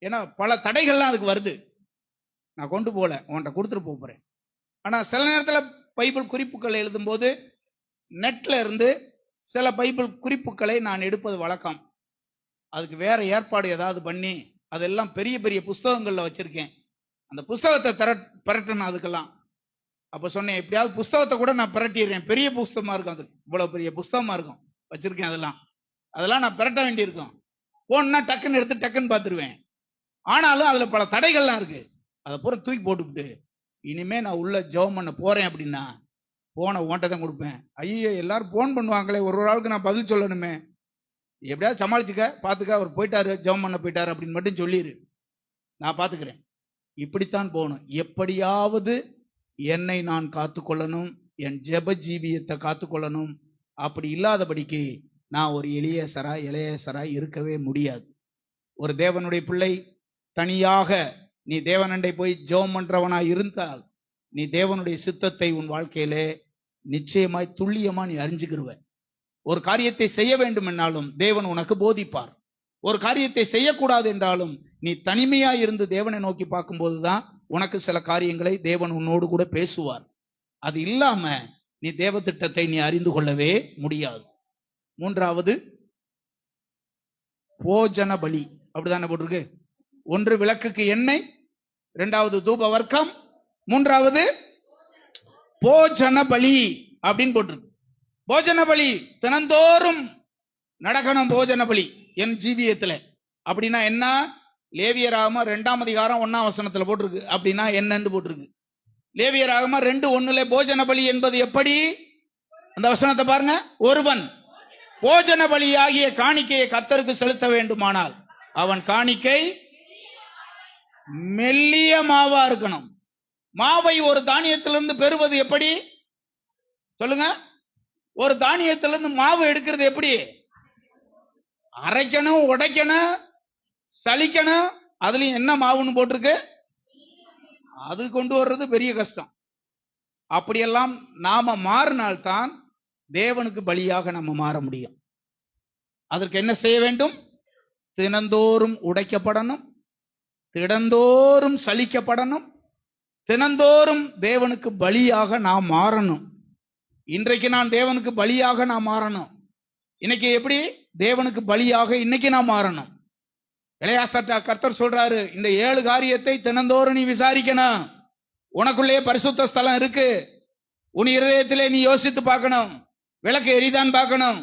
ஏன்னா பல தடைகள்லாம் அதுக்கு வருது. நான் கொண்டு போல, உன்கிட்ட கொடுத்துட்டு போறேன். ஆனா சில நேரத்தில் பைபிள் குறிப்புகள் எழுதும் போது நெட்ல இருந்து சில பைபிள் குறிப்புகளை நான் எடுப்பது வழக்கம். அதுக்கு வேற ஏற்பாடு ஏதாவது பண்ணி அதெல்லாம் பெரிய பெரிய புஸ்தகங்கள்ல வச்சிருக்கேன். அந்த புஸ்தகத்தை பிரட்டணும் அதுக்கெல்லாம். அப்ப சொன்னேன், எப்படியாவது புஸ்தகத்தை கூட நான் பிரட்டிடுறேன். பெரிய புஸ்தகமா இருக்கும், அது இவ்வளவு பெரிய புஸ்தகமா இருக்கும் வச்சிருக்கேன். அதெல்லாம் நான் பிரட்ட வேண்டியிருக்கும். போனா டக்குன்னு எடுத்து டக்குன்னு பார்த்துருவேன். ஆனாலும் அதுல பல தடைகள்லாம் இருக்கு. அதை பூரா தூக்கி போட்டுக்கிட்டு இனிமே நான் உள்ள ஜெபம் பண்ண போறேன் அப்படின்னா போனை ஓன்ட்ட தான் கொடுப்பேன். ஐயோ எல்லாரும் போன் பண்ணுவாங்களே, ஒரு ஆளுக்கு நான் பதில் சொல்லணுமே, எப்படியாவது சமாளிச்சுக்க, பாத்துக்க, அவர் போயிட்டாரு ஜெபம் பண்ண போயிட்டாரு அப்படின்னு மட்டும் சொல்லிடு, நான் பாத்துக்கிறேன். இப்படித்தான் போகணும். எப்படியாவது என்னை நான் காத்துக்கொள்ளணும், என் ஜெப ஜீவியத்தை காத்துக்கொள்ளணும். அப்படி இல்லாதபடிக்கு நான் ஒரு இளையசரா இருக்கவே முடியாது. ஒரு தேவனுடைய பிள்ளை தனியாக நீ தேவனண்டை போய் ஜெபம் பண்றவனா இருந்தால் நீ தேவனுடைய சித்தத்தை உன் வாழ்க்கையிலே நிச்சயமாய் துல்லியமா நீ அறிஞ்சுக்கிருவ. ஒரு காரியத்தை செய்ய வேண்டும் என்றாலும் தேவன் உனக்கு போதிப்பார். ஒரு காரியத்தை செய்யக்கூடாது என்றாலும் நீ தனிமையா இருந்து தேவனை நோக்கி பார்க்கும்போதுதான் உனக்கு சில காரியங்களை தேவன் உன்னோடு கூட பேசுவார். அது இல்லாம நீ தேவ திட்டத்தை நீ அறிந்து கொள்ளவே முடியாது. 3வது போஜன பலி. அப்படிதானே போட்டிருக்கு. 1 விளக்குக்கு எண்ணெய், 2வது தூப வர்க்கம், 3வது போஜன பலி அப்படின்னு போட்டிருக்கு. போஜன பலி தினந்தோறும் நடக்கணும். போஜன பலி என் ஜீவியத்துல அப்படின்னா என்ன? லேவியராகமம் 2ஆம் அதிகாரம் 1ஆம் வசனத்துல போட்டிருக்கு. அப்படின்னா என்னன்னு போட்டிருக்கு. லேவியராகமம் 2:1 போஜன பலி என்பது எப்படி? அந்த வசனத்தை பாருங்க. ஒருவன் போஜன பலியாகிய காணிக்கையை கர்த்தருக்கு செலுத்த வேண்டுமானால் அவன் காணிக்கை மெல்லிய மாவா இருக்கணும். மாவை ஒரு தானியத்திலிருந்து பெறுவது எப்படி சொல்லுங்க? ஒரு தானியத்திலிருந்து மாவு எடுக்கிறது எப்படி? அரைக்கணும், உடைக்கணும், சலிக்கணும். அதுலயும் என்ன மாவுன்னு போட்டிருக்கு? அது கொண்டு வர்றது பெரிய கஷ்டம். அப்படியெல்லாம் நாம மாறினால்தான் தேவனுக்கு பலியாக நம்ம மாற முடியும். அதற்கு என்ன செய்ய வேண்டும்? தினந்தோறும் உடைக்கப்படணும், தினந்தோறும் சலிக்கப்படணும், தினந்தோறும் தேவனுக்கு பலியாக நாம் மாறணும். இன்றைக்கு நான் தேவனுக்கு பலியாக நான் மாறணும். இன்னைக்கு எப்படி தேவனுக்கு பலியாக இன்னைக்கு நான் மாறணும்? இளையாசாட்ட கர்த்தர் சொல்றாரு, இந்த 7 காரியத்தை தினந்தோறும் நீ விசாரிக்கணும். உனக்குள்ளே பரிசுத்த ஸ்தலம் இருக்கு. உன் இருதயத்திலே நீ யோசித்து பார்க்கணும். விளக்கு எரிதான் பார்க்கணும்,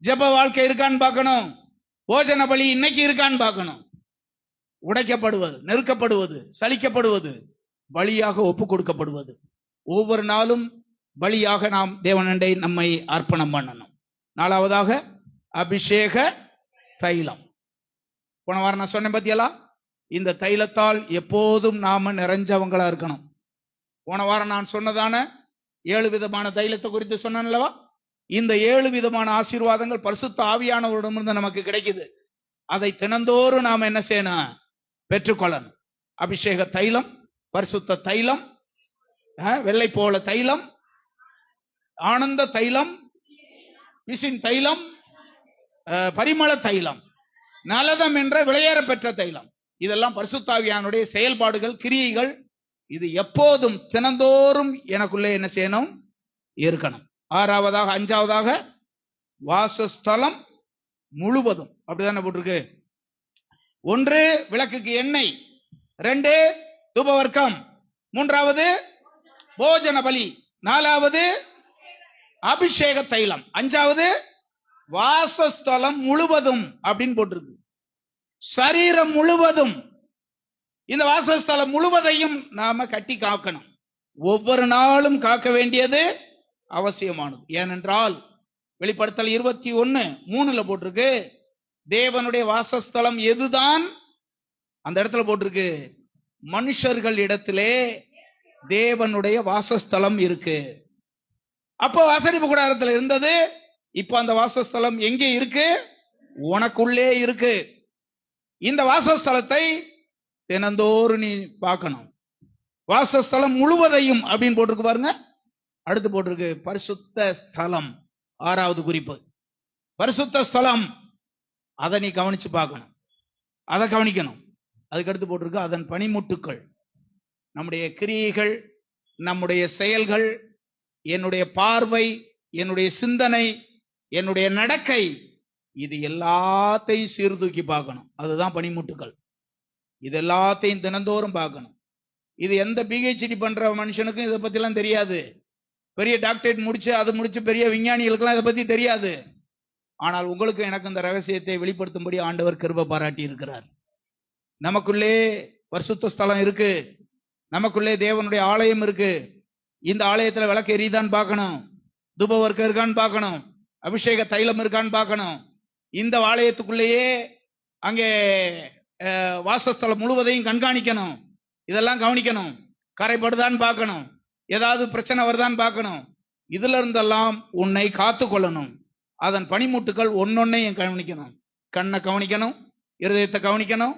ஜெப வாழ்க்கை இருக்கான்னு பார்க்கணும், போஜன பலி இன்னைக்கு இருக்கான்னு பார்க்கணும். உடைக்கப்படுவது, நெருக்கப்படுவது, சலிக்கப்படுவது, பலியாக ஒப்பு கொடுக்கப்படுவது, ஒவ்வொரு நாளும் பலியாக நாம் தேவனண்டை நம்மை அர்ப்பணம் பண்ணணும். 4வதாக அபிஷேக தைலம். போன வாரம் நான் சொன்னேன் பத்தியலா, இந்த தைலத்தால் எப்போதும் நாம நிறைஞ்சவங்களா இருக்கணும். போன வாரம் நான் சொன்னதான 7 விதமான தைலத்தை குறித்து சொன்னேன்லவா, இந்த 7 விதமான ஆசீர்வாதங்கள் பரிசுத்த ஆவியானவரிடமிருந்து நமக்கு கிடைக்குது. அதை தினந்தோறும் நாம என்ன செய்யணும்? பெற்றுக்கொள்ளணும். அபிஷேக தைலம், பரிசுத்த தைலம், வெள்ளை போல தைலம், ஆனந்த தைலம், விசின் தைலம், பரிமள தைலம், நலதம் என்ற விளையேற பெற்ற தைலம். இதெல்லாம் பரிசுத்தாவியானுடைய செயல்பாடுகள், கிரியைகள். இது எப்போதும் தினந்தோறும் எனக்குள்ளே என்ன செய்யணும்? இருக்கணும். 6வதாக 5வதாக வாசஸ்தலம் முழுவதும். அப்படிதானே போட்டிருக்கு. 1 விளக்குக்கு எண்ணெய், 2 தூபவர்க்கம், 3வது போஜன பலி, 4வது அபிஷேக தைலம், 5வது வாசஸ்தலம் முழுவதும் அப்படின்னு போட்டிருக்கு. சரீரம் முழுவதும், இந்த வாசஸ்தலம் முழுவதையும் நாம கட்டி காக்கணும். ஒவ்வொரு நாளும் காக்க வேண்டியது அவசியமானது. ஏனென்றால் வெளிப்படுத்தல் 21:3 போட்டிருக்கு, தேவனுடைய வாசஸ்தலம் எதுதான்? அந்த இடத்துல போட்டிருக்கு, மனுஷர்கள் இடத்திலே தேவனுடைய வாசஸ்தலம் இருக்கு. அப்போ ஆசரிப்பு கூடாரத்தில் இருந்தது, இப்ப அந்த வாசஸ்தலம் எங்கே இருக்கு? உனக்குள்ளே இருக்கு. இந்த வாசஸ்தலத்தை தினந்தோறும் நீ பார்க்கணும். வாசஸ்தலம் முழுவதையும் அப்படின்னு போட்டிருக்கு பாருங்க. அடுத்து போட்டிருக்கு பரிசுத்த ஸ்தலம். 6வது குறிப்பு பரிசுத்த ஸ்தலம். அதை நீ கவனிச்சு பார்க்கணும், அதை கவனிக்கணும். அதுக்கு அடுத்து போட்டிருக்கு அதன் பணிமுட்டுக்கள். நம்முடைய கிரியைகள், நம்முடைய செயல்கள், என்னுடைய பார்வை, என்னுடைய சிந்தனை, என்னுடைய நடக்கை, இது எல்லாத்தையும் சீர்தூக்கி பார்க்கணும். அதுதான் பணிமுட்டுக்கள். இது எல்லாத்தையும் தினந்தோறும் பார்க்கணும். இது எந்த பிஹெச்டி பண்ற மனுஷனுக்கும் இதை பத்தி எல்லாம் தெரியாது. பெரிய டாக்டரேட் முடிச்சு அது முடிச்சு பெரிய விஞ்ஞானிகளுக்கெல்லாம் இதை பத்தி தெரியாது. ஆனால் உங்களுக்கு எனக்கு இந்த ரகசியத்தை வெளிப்படுத்தும்படி ஆண்டவர் கிருபை பாராட்டி இருக்கிறார். நமக்குள்ளே பரிசுத்த ஸ்தலம் இருக்கு, நமக்குள்ளே தேவனுடைய ஆலயம் இருக்கு. இந்த ஆலயத்துல விளக்கு எரியுதான்னு பார்க்கணும், தூப வர்க்கம் இருக்கான்னு பார்க்கணும், அபிஷேக தைலம் இருக்கான்னு பார்க்கணும். இந்த ஆலயத்துக்குள்ளேயே அங்கே வாசஸ்தலம் முழுவதையும் கண்காணிக்கணும். இதெல்லாம் கவனிக்கணும். கரைப்படுதான்னு பார்க்கணும், ஏதாவது பிரச்சனை வருதான்னு பார்க்கணும். இதுல இருந்தெல்லாம் உன்னை காத்து கொள்ளணும். அதன் பணிமுட்டுகள் ஒன்னொன்னையும் கவனிக்கணும். கண்ணை கவனிக்கணும், இருதயத்தை கவனிக்கணும்,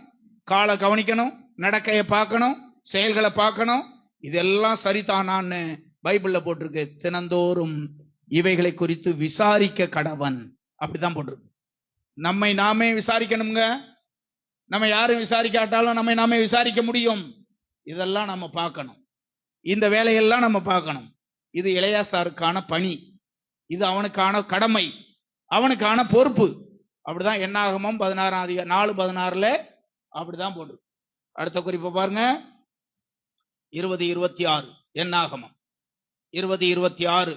காலை கவனிக்கணும், நடக்கையை பார்க்கணும், செயல்களை பார்க்கணும். இதெல்லாம் சரிதானான்னு பைபிள்ல போட்டிருக்கு. தினந்தோறும் இவைகளை குறித்து விசாரிக்க கடவன். அப்படிதான் போட்டிருக்கு. நம்மை நாமே விசாரிக்கணுங்க. நம்ம யாரும் விசாரிக்காட்டாலும் நம்மை நாமே விசாரிக்க முடியும். இதெல்லாம் நம்ம பார்க்கணும். இந்த வேலையெல்லாம் நம்ம பார்க்கணும். இது இளையாசாருக்கான பணி, இது அவனுக்கான கடமை, அவனுக்கான பொறுப்பு. அப்படிதான் என்னாகமம் 4:16 அப்படிதான் போடு. அடுத்த குறிப்பை பாருங்க, 20:26 என்னாகமம் 20:26.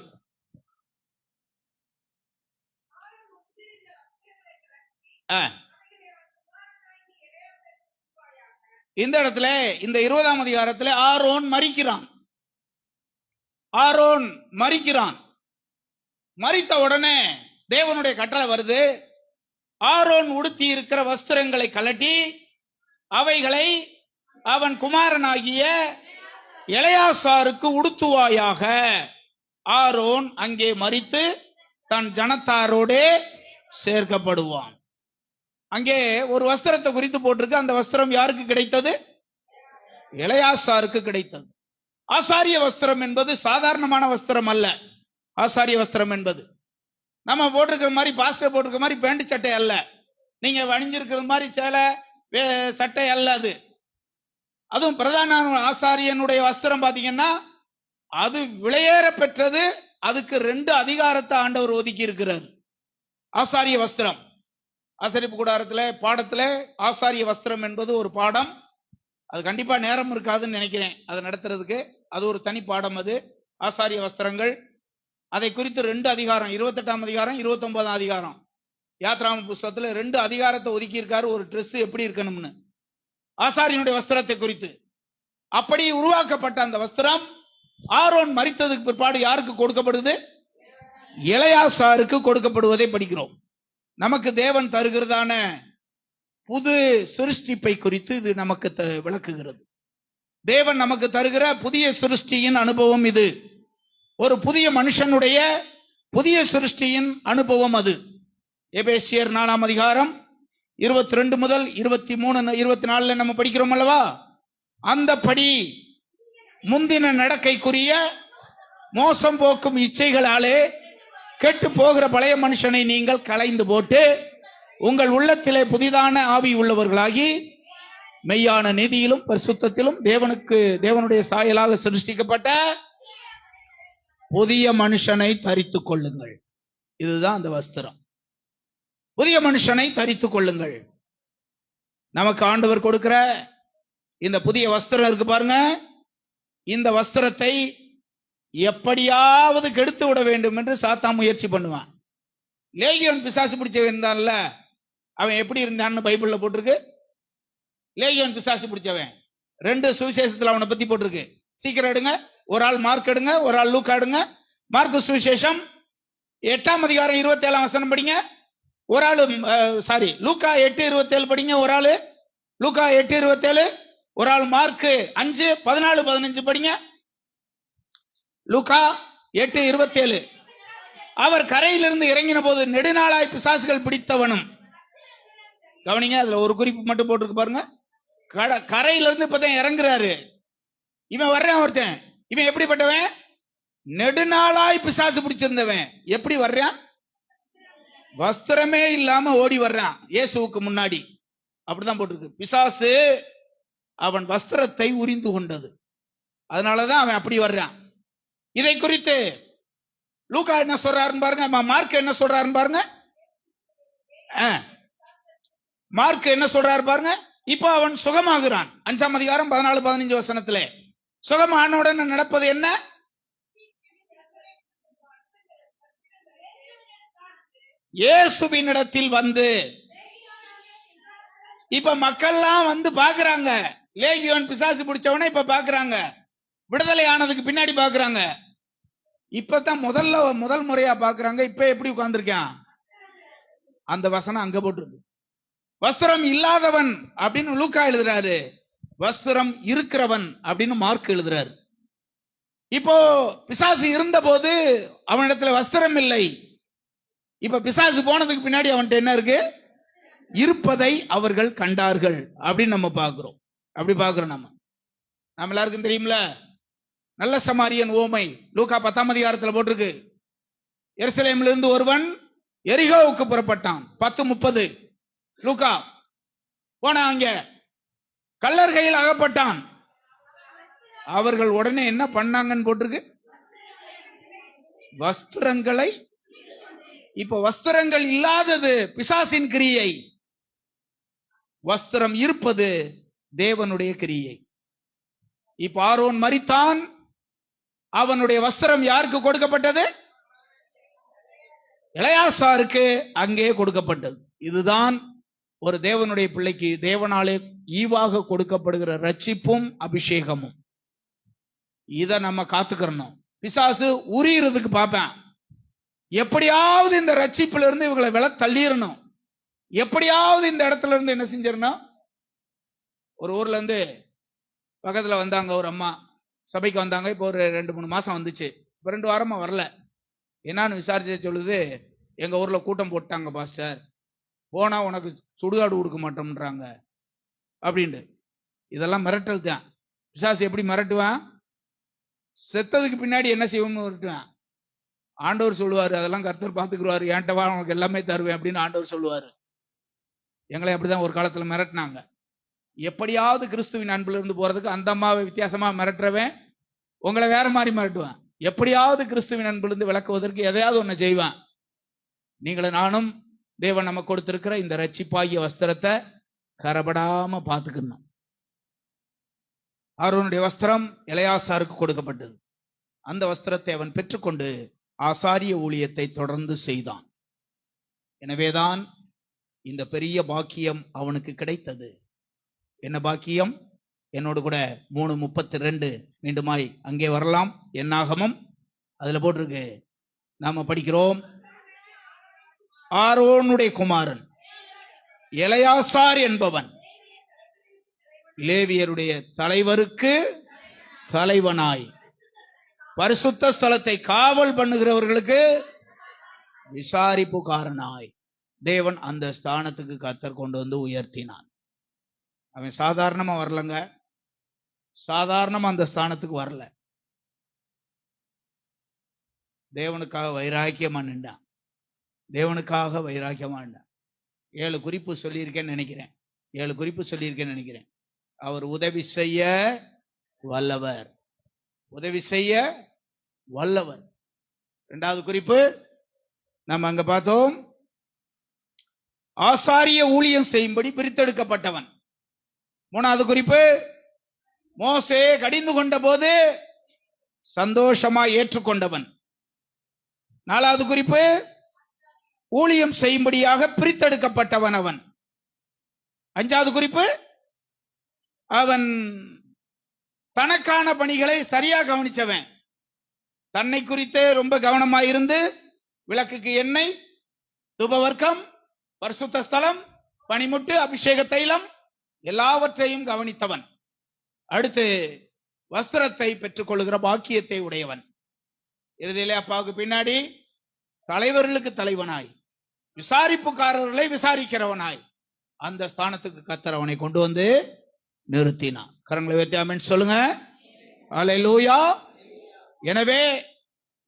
இந்த இடத்துல இந்த 20ஆம் அதிகாரத்துல ஆரோன் மரிக்கிறான். மரித்த உடனே தேவனுடைய கட்டளை வருது, ஆரோன் உடுத்தி இருக்கிற வஸ்திரங்களை கலட்டி அவைகளை அவன் குமாரனாகிய எலெயாசாருக்கு உடுத்துவாயாக. ஆரோன் அங்கே மரித்து தன் ஜனத்தாரோடே சேர்க்கப்படுவான். அங்கே ஒரு வஸ்திரத்தை குறித்து போட்டிருக்கு. அந்த வஸ்திரம் யாருக்கு கிடைத்தது? எலெயாசாருக்கு கிடைத்தது. ஆசாரிய வஸ்திரம் என்பது சாதாரணமான வஸ்திரம் அல்ல. ஆசாரிய வஸ்திரம் என்பது நம்ம போட்டிருக்கிற மாதிரி, பாஸ்டர் போட்டிருக்கிற மாதிரி பேண்ட் சட்டை அல்ல. நீங்க அணிஞ்சிருக்கிற மாதிரி சேலை சட்டை அல்ல அது. அதுவும் பிரதான ஆசாரியனுடைய வஸ்திரம் பாத்தீங்கன்னா அது விலையேற பெற்றது. அதுக்கு 2 அதிகாரத்தை ஆண்டவர் ஒதுக்கி இருக்கிறார். ஆசாரிய வஸ்திரம், ஆசரிப்பு கூடாரத்துல பாடத்துல ஆசாரிய வஸ்திரம் என்பது ஒரு பாடம். அது கண்டிப்பா நேரம் இருக்காதுன்னு நினைக்கிறேன் அதை நடத்துறதுக்கு. அது ஒரு தனி பாடம். அது ஆசாரிய வஸ்திரங்கள், அதை குறித்து 2 அதிகாரம், 28ஆம் அதிகாரம் 29ஆம் அதிகாரம் யாத்ராம புஸ்தகத்துல 2 அதிகாரத்தை ஒதுக்கி இருக்காரு. ஒரு ட்ரெஸ் எப்படி இருக்கணும்னு ஆசாரியனுடைய வஸ்திரத்தை குறித்து. அப்படி உருவாக்கப்பட்ட அந்த வஸ்திரம் ஆரோன் மரித்ததுக்கு பிற்பாடு யாருக்கு கொடுக்கப்படுது? எலெயாசாருக்கு கொடுக்கப்படுவதை படிக்கிறோம். நமக்கு தேவன் தருகிறதான புது சிருஷ்டிப்பை குறித்து இது நமக்கு விளக்குகிறது. தேவன் நமக்கு தருகிற புதிய சிருஷ்டியின் அனுபவம் இது. ஒரு புதிய மனுஷனுடைய புதிய சிருஷ்டியின் அனுபவம் அது. எபேசியர் 4ஆம் அதிகாரம் 22 முதல் 23 24 நம்ம படிக்கிறோம் அல்லவா? அந்த படி முந்தின நடக்கைக்குரிய மோசம் போக்கும் இச்சைகளாலே கெட்டு போகிற பழைய மனுஷனை நீங்கள் களைந்து போட்டு உங்கள் உள்ளத்திலே புதிதான ஆவி உள்ளவர்களாகி மெய்யான நீதியிலும் பரிசுத்தத்திலும் தேவனுடைய சாயலாக சிருஷ்டிக்கப்பட்ட புதிய மனுஷனை தரித்துக் கொள்ளுங்கள். இதுதான் அந்த வஸ்திரம். புதிய மனுஷனை தரித்துக் கொள்ளுங்கள். நமக்கு ஆண்டவர் கொடுக்கிற இந்த புதிய வஸ்திரம் இருக்கு பாருங்க. இந்த வஸ்திரத்தை எப்படியாவது கெடுத்து விட வேண்டும் என்று சாத்தான் முயற்சி பண்ணுவான். லேகியோன் பிசாசு பிடிச்சவன் இருந்தான்ல, அவன் எப்படி இருந்தான்னு பைபிள்ல போட்டிருக்கு. லேகியோன் பிசாசு பிடிச்சவன் 2 சுவிசேஷத்துல அவனை பத்தி போட்டிருக்கு. சீக்கிரம் எடுங்க. ஒரு ஆள் மார்க் எடுங்க, ஒரு ஆள் லூக்கா எடுங்க. மார்க்கு சுவிசேஷம் 8ஆம் அதிகாரம் 27ஆம் வசனம் படிங்க. ஒரு ஆளு லூக்கா 8:27 படிங்க. ஒரு ஆளு லூக்கா 8:27, ஒரு ஆள் மார்க்கு 5:14-15 படிங்க. லூக்கா 8:27. அவர் கரையிலிருந்து இறங்கின போது நெடுநாளாய் பிசாசுகள் பிடித்தவனும், கவனிங்க, அதுல ஒரு குறிப்பு மட்டும் போட்டிருக்கு பாருங்க. கரையிலிருந்து இப்பதான் இறங்குறாரு. இவன் வர்றான் ஒருத்தன். இவன் எப்படிப்பட்டவன்? நெடுநாளாய் பிசாசு பிடிச்சிருந்தவன். எப்படி வர்றான்? வஸ்திரமே இல்லாம ஓடி வர்றான் இயேசுவுக்கு முன்னாடி. அப்படிதான் போட்டிருக்கு. பிசாசு அவன் வஸ்திரத்தை உரிந்து கொண்டது. அதனாலதான் அவன் அப்படி வர்றான். இதை குறித்து லூக்கா என்ன சொல்றாருன்னு பாருங்க. மார்க் என்ன சொல்றாருன்னு பாருங்க. மார்க் என்ன சொல்றாரு பாருங்க. இப்போ அவன் சுகமாகிறான். 5ஆம் அதிகாரம் 14-15 வசனத்திலே சுகமானவுடன் நடப்பது என்ன? இயேசுவினிடத்தில் வந்து, இப்ப மக்கள்லாம் வந்து பாக்குறாங்க. லேகியோன் பிசாசு பிடிச்சவன இப்ப பாக்குறாங்க. விடுதலை ஆனதுக்கு பின்னாடி பாக்குறாங்க. இப்பதான் முதல் முறையா பாக்குறாங்க. இப்ப எப்படி உட்கார்ந்துருக்கான்? அந்த வசனம் அங்க போட்டிருக்கு. வஸ்திரம் இல்லாதவன் அப்படின்னு லூக்கா எழுதுறாரு, வஸ்திரம் இருக்கிறவன் அப்படின்னு மார்க் எழுதுறாரு. இப்போ பிசாசு இருந்த போது அவனிடத்துல வஸ்திரம் இல்லை. இப்ப பிசாசு போனதுக்கு பின்னாடி அவன்கிட்ட என்ன இருக்கு? இருப்பதை அவர்கள் கண்டார்கள் அப்படின்னு நம்ம பாக்குறோம். அப்படி பாக்குறோம். நம்ம எல்லாருக்கும் தெரியும்ல, நல்ல சமாரியன் ஓமை லூக்கா 10ஆம் அதிகாரத்துல போட்டிருக்கு. எருசலேமிலிருந்து இருந்து ஒருவன் எரிகோவுக்கு புறப்பட்டான். 10:30 லூக்கா போனா, அங்க கள்ளர் கையில் அகப்பட்டான். அவர்கள் உடனே என்ன பண்ணாங்கன்னு போட்டிருக்கு? வஸ்திரங்களை. இப்ப வஸ்திரங்கள் இல்லாதது பிசாசின் கிரியை, வஸ்திரம் இருப்பது தேவனுடைய கிரியை. இப்ப ஆரோன் மரித்தான். அவனுடைய வஸ்திரம் யாருக்கு கொடுக்கப்பட்டது? எலெயாசாருக்கு அங்கே கொடுக்கப்பட்டது. இதுதான் ஒரு தேவனுடைய பிள்ளைக்கு தேவனாலே ஈவாக கொடுக்கப்படுகிற ரட்சிப்பும் அபிஷேகமும். இத நம்ம காத்துக்கிறோம். பிசாசு உரியறதுக்கு பார்ப்பேன். எப்படியாவது இந்த ரட்சிப்புல இருந்து இவங்களை வில தள்ளிடணும். எப்படியாவது இந்த இடத்துல இருந்து என்ன செஞ்சிடணும். ஒரு ஊர்ல இருந்து பக்கத்துல வந்தாங்க ஒரு அம்மா, சபைக்கு வந்தாங்க. இப்போ ஒரு 2-3 மாசம் வந்துச்சு. இப்போ 2 வாரமா வரல. என்னன்னு விசாரிச்சு சொல்லுது, எங்க ஊர்ல கூட்டம் போட்டாங்க பாஸ்டர், போனா உனக்கு சுடுகாடு கொடுக்க மாட்டோம்ன்றாங்க அப்படின்ட்டு. இதெல்லாம் மிரட்டல் தான். பிசாசு எப்படி மிரட்டுவான்? செத்ததுக்கு பின்னாடி என்ன செய்வோம்னு மிரட்டுவான். ஆண்டவர் சொல்லுவாரு, அதெல்லாம் கர்த்தர் பார்த்துக்குருவாரு, என்கிட்ட வா உனக்கு எல்லாமே தருவேன் அப்படின்னு ஆண்டவர் சொல்லுவாரு. எங்களை அப்படிதான் ஒரு காலத்துல மிரட்டினாங்க. எப்படியாவது கிறிஸ்துவின் அன்புல இருந்து போறதுக்கு அந்த அம்மாவை வித்தியாசமா மிரட்டுறவன் உங்களை வேற மாதிரி மிரட்டுவான். எப்படியாவது கிறிஸ்துவின் அன்புல இருந்து விளக்குவதற்கு எதையாவது ஒண்ணு செய்வான். நீங்களும் நானும் தேவன் நமக்கு கொடுத்திருக்கிற இந்த ரட்சிப்பாகிய வஸ்திரத்தை கரபடாம பார்த்துக்கணும். ஆரோனுடைய வஸ்திரம் எலெயாசாருக்கு கொடுக்கப்பட்டது. அந்த வஸ்திரத்தை அவன் பெற்றுக்கொண்டு ஆசாரிய ஊழியத்தை தொடர்ந்து செய்தான். எனவேதான் இந்த பெரிய பாக்கியம் அவனுக்கு கிடைத்தது. என்ன பாக்கியம்? என்னோடு கூட 3:32 மீண்டுமாய் அங்கே வரலாம். என்னாகமம் அதுல போட்டிருக்கு. நாம படிக்கிறோம், ஆரோனுடைய குமாரன் எலெயாசார் என்பவன் லேவியருடைய தலைவருக்கு தலைவனாய், பரிசுத்த ஸ்தலத்தை காவல் பண்ணுகிறவர்களுக்கு விசாரிப்புக்காரனாய் தேவன் அந்த ஸ்தானத்துக்கு கர்த்தர் கொண்டு வந்து உயர்த்தினான். அவன் சாதாரணமா வரலங்க, சாதாரணமா அந்த ஸ்தானத்துக்கு வரல. தேவனுக்காக வைராக்கியமா நின்றான். தேவனுக்காக வைராக்கியமா நின்றான். 7 குறிப்பு சொல்லியிருக்கேன்னு நினைக்கிறேன். அவர் உதவி செய்ய வல்லவர். உதவி செய்ய வல்லவர். 2வது குறிப்பு நம்ம அங்க பார்த்தோம், ஆசாரிய ஊழியம் செய்யும்படி பிரித்தெடுக்கப்பட்டவன். 3வது குறிப்பு, மோசே கடிந்து கொண்ட போது சந்தோஷமா ஏற்றுக்கொண்டவன். 4வது குறிப்பு, ஊழியம் செய்யும்படியாக பிரித்தெடுக்கப்பட்டவன் அவன். 5வது குறிப்பு, அவன் தனக்கான பணிகளை சரியா கவனிச்சவன். தன்னை குறித்தே ரொம்ப கவனமாயிருந்து விளக்குக்கு எண்ணெய், தூபவர்க்கம், பரிசுத்த ஸ்தலம், பனிமுட்டு, அபிஷேக தைலம் எல்லாவற்றையும் கவனித்தவன். அடுத்து வஸ்திரத்தை பெற்றுக் கொள்ளுகிற பாக்கியத்தை உடையவன். இறுதியிலே அப்பாவுக்கு பின்னாடி தலைவர்களுக்கு தலைவனாய், விசாரிப்புக்காரர்களை விசாரிக்கிறவனாய் அந்த ஸ்தானத்துக்கு கர்த்தர் அவனை கொண்டு வந்து நிறுத்தினான். கரங்களை உயர்த்தி ஆமென் சொல்லுங்க. அல்லேலூயா. எனவே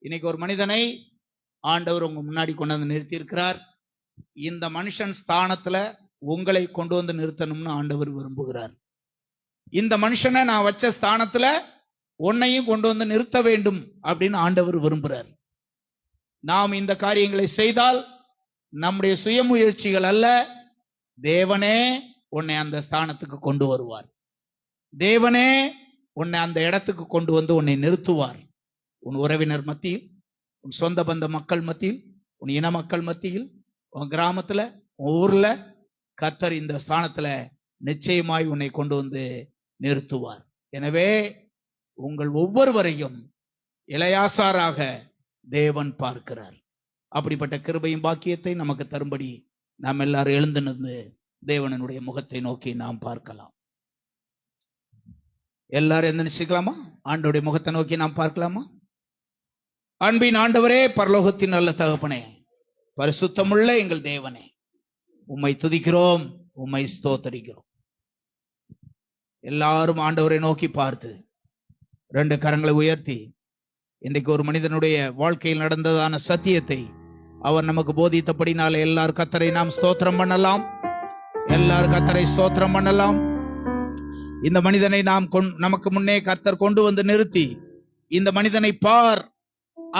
இன்னைக்கு ஒரு மனிதனை ஆண்டவர் உங்க முன்னாடி கொண்டு வந்து நிறுத்தி இருக்கிறார். இந்த மனுஷன் ஸ்தானத்துல உங்களை கொண்டு வந்து நிறுத்தணும்னு ஆண்டவர் விரும்புகிறார். இந்த மனுஷனை நான் வச்ச ஸ்தானத்துல உன்னையும் கொண்டு வந்து நிறுத்த வேண்டும் அப்படின்னு ஆண்டவர் விரும்புகிறார். நாம் இந்த காரியங்களை செய்தால் நம்முடைய சுயமுயற்சிகள் அல்ல, தேவனே உன்னை அந்த ஸ்தானத்துக்கு கொண்டு வருவார். தேவனே உன்னை அந்த இடத்துக்கு கொண்டு வந்து உன்னை நிறுத்துவார். உன் உறவினர் மத்தியில், உன் சொந்த பந்த மக்கள் மத்தியில், உன் இன மக்கள் மத்தியில், உன் கிராமத்துல, உன் ஊர்ல கர்த்தர் இந்த ஸ்தானத்துல நிச்சயமாய் உன்னை கொண்டு வந்து நிறுத்துவார். எனவே உங்கள் ஒவ்வொருவரையும் எலெயாசாராக தேவன் பார்க்கிறார். அப்படிப்பட்ட கிருபையும் பாக்கியத்தை நமக்கு தரும்படி நாம் எல்லாரும் எழுந்து நின்று தேவனுடைய முகத்தை நோக்கி நாம் பார்க்கலாம். எல்லாரும் எந்திரிச்சுக்கலாமா? ஆண்டவருடைய முகத்தை நோக்கி நாம் பார்க்கலாமா? அன்பின் ஆண்டவரே, பரலோகத்தின் நல்ல தகப்பனே, பரிசுத்தமுள்ள எங்கள் தேவனே, உம்மை துதிக்கிறோம், உம்மை ஸ்தோத்தரிக்கிறோம். எல்லாரும் ஆண்டவரை நோக்கி பார்த்து 2 கரங்களை உயர்த்தி இன்றைக்கு ஒரு மனிதனுடைய வாழ்க்கையில் நடந்ததான சத்தியத்தை அவர் நமக்கு போதித்தபடினால எல்லாரும் கர்த்தரை நாம் ஸ்தோத்திரம் பண்ணலாம். எல்லாரும் கர்த்தரை ஸ்தோத்திரம் பண்ணலாம். இந்த மனிதனை நாம் நமக்கு முன்னே கர்த்தர் கொண்டு வந்து நிறுத்தி, இந்த மனிதனை பார்,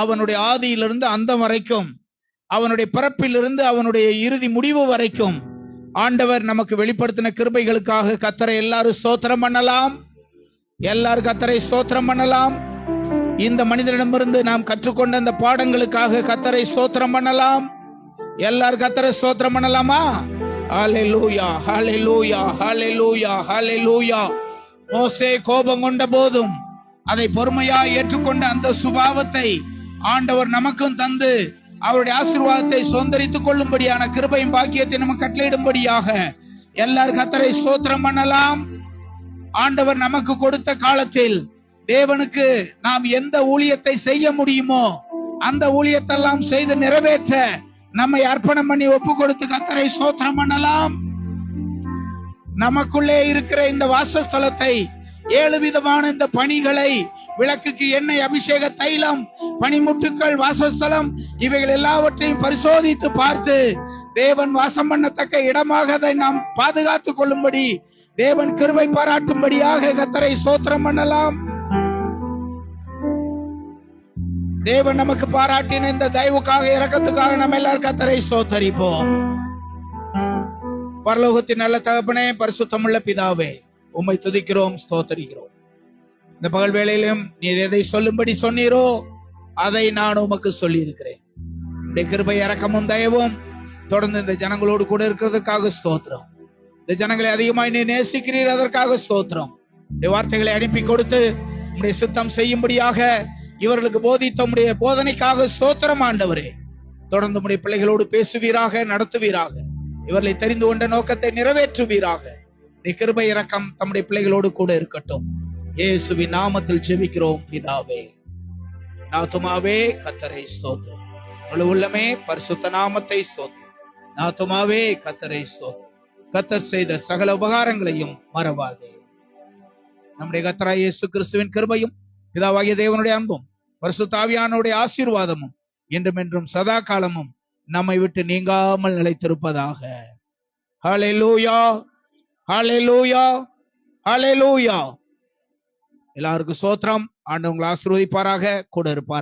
அவனுடைய ஆதியிலிருந்து அந்த வரைக்கும், அவனுடைய பிறப்பிலிருந்து அவனுடைய இறுதி முடிவு வரைக்கும் ஆண்டவர் நமக்கு வெளிப்படுத்தின கிருபைகளுக்காக கர்த்தரை எல்லாரும் ஸ்தோத்திரம் பண்ணலாம். எல்லாரும் கர்த்தரை ஸ்தோத்திரம் பண்ணலாம். இந்த மனிதனிடமிருந்து நாம் கற்றுக்கொண்ட அந்த பாடங்களுக்காக கர்த்தரை ஸ்தோத்திரம் பண்ணலாம். எல்லாரும் கர்த்தரை ஸ்தோத்திரம் பண்ணலாமா? ஹல்லேலூயா, ஹல்லேலூயா, ஹல்லேலூயா, ஹல்லேலூயா. மோசே கோபம் கொண்ட போதும் அதை பொறுமையாய் ஏற்றுக்கொண்ட அந்த சுபாவத்தை ஆண்டவர் நமக்கும் தந்து அவருடைய ஆசீர்வாதத்தை சுதந்தரித்துக் கொள்ளும்படியான கிருபையும் பாக்கியத்தை நமக்கு கட்டளையிடும்படியாக எல்லாரும் கர்த்தரை ஸ்தோத்திரம் பண்ணலாம். ஆண்டவர் நமக்கு கொடுத்த காலத்தில் தேவனுக்கு நாம் எந்த ஊழியத்தை செய்ய முடியுமோ அந்த ஊழியத்தெல்லாம் செய்து நிறைவேற்ற நம்மை அர்ப்பணம் பண்ணி ஒப்பு கொடுத்து கர்த்தரை ஸ்தோத்திரம் பண்ணலாம். நமக்குள்ளே இருக்கிற இந்த வாசஸ்தலத்தை 7 விதமான இந்த பணிகளை, விளக்குக்கு எண்ணெய், அபிஷேக தைலம், பனிமுட்டுக்கள், வாசஸ்தலம், இவைகள் எல்லாவற்றையும் பரிசோதித்து பார்த்து தேவன் வாசம் பண்ணத்தக்க இடமாக அதை நாம் பாதுகாத்துக் கொள்ளும்படி தேவன் கிருபை பாராட்டும்படியாக கர்த்தரை ஸ்தோத்திரம் பண்ணலாம். தேவன் நமக்கு பாராட்டின இந்த தயவுக்காக, இரக்கத்துக்காக நம்ம எல்லாரும் கர்த்தரை ஸ்தோத்தரிப்போம். பரலோகத்தின் நல்ல தகப்பனே, பரிசுத்தமுள்ள பிதாவே, உம்மை துதிக்கிறோம், ஸ்தோத்தரிக்கிறோம். இந்த பகல் வேளையிலும் நீர் எதை சொல்லும்படி சொன்னீரோ அதை நான் உமக்கு சொல்லி இருக்கிறேன். உடைய கிருபை, இரக்கமும் தயவும் தொடர்ந்து இந்த ஜனங்களோடு கூட இருக்கிறதுக்காக ஸ்தோத்திரம். இந்த ஜனங்களை அதிகமாய் நீ நேசிக்கிறீர், அதற்காக ஸ்தோத்திரம். இந்த வார்த்தைகளை அனுப்பி கொடுத்து உம்முடைய சுத்தம் செய்யும்படியாக இவர்களுக்கு போதித்த உம்முடைய போதனைக்காக ஸ்தோத்திரம் ஆண்டவரே. தொடர்ந்து உம்முடைய பிள்ளைகளோடு பேசுவீராக, நடத்துவீராக, இவர்களை தெரிந்து கொண்ட நோக்கத்தை நிறைவேற்றுவீராக. நீ கிருபை இரக்கம் தம்முடைய பிள்ளைகளோடு கூட இருக்கட்டும். இயேசுவின் நாமத்தில் ஜெபிக்கிறோம் பிதாவே. நாத்துமாவே கர்த்தரை ஸ்தோத்திரம். முழு உள்ளமே பரிசுத்த நாமத்தை ஸ்தோத்திரம். நாத்துமாவே கர்த்தரை ஸ்தோத்திரம். கர்த்தர் செய்த சகல உபகாரங்களையும் மறவாதே. நம்முடைய கர்த்தராகிய இயேசு கிறிஸ்துவின் கிருபையும் பிதாவாகிய தேவனுடைய அன்பும் பரிசுத்த ஆவியானவருடைய ஆசீர்வாதமும் என்றும் என்றும் சதா காலமும் நம்மை விட்டு நீங்காமல் நிலைத்திருப்பதாக. ஹல்லேலூயா, ஹல்லேலூயா, ஹல்லேலூயா. எல்லாருக்கும் ஸ்தோத்திரம். ஆண்டவங்களை ஆசீர்வதிப்பாராக, கூட இருப்பார்.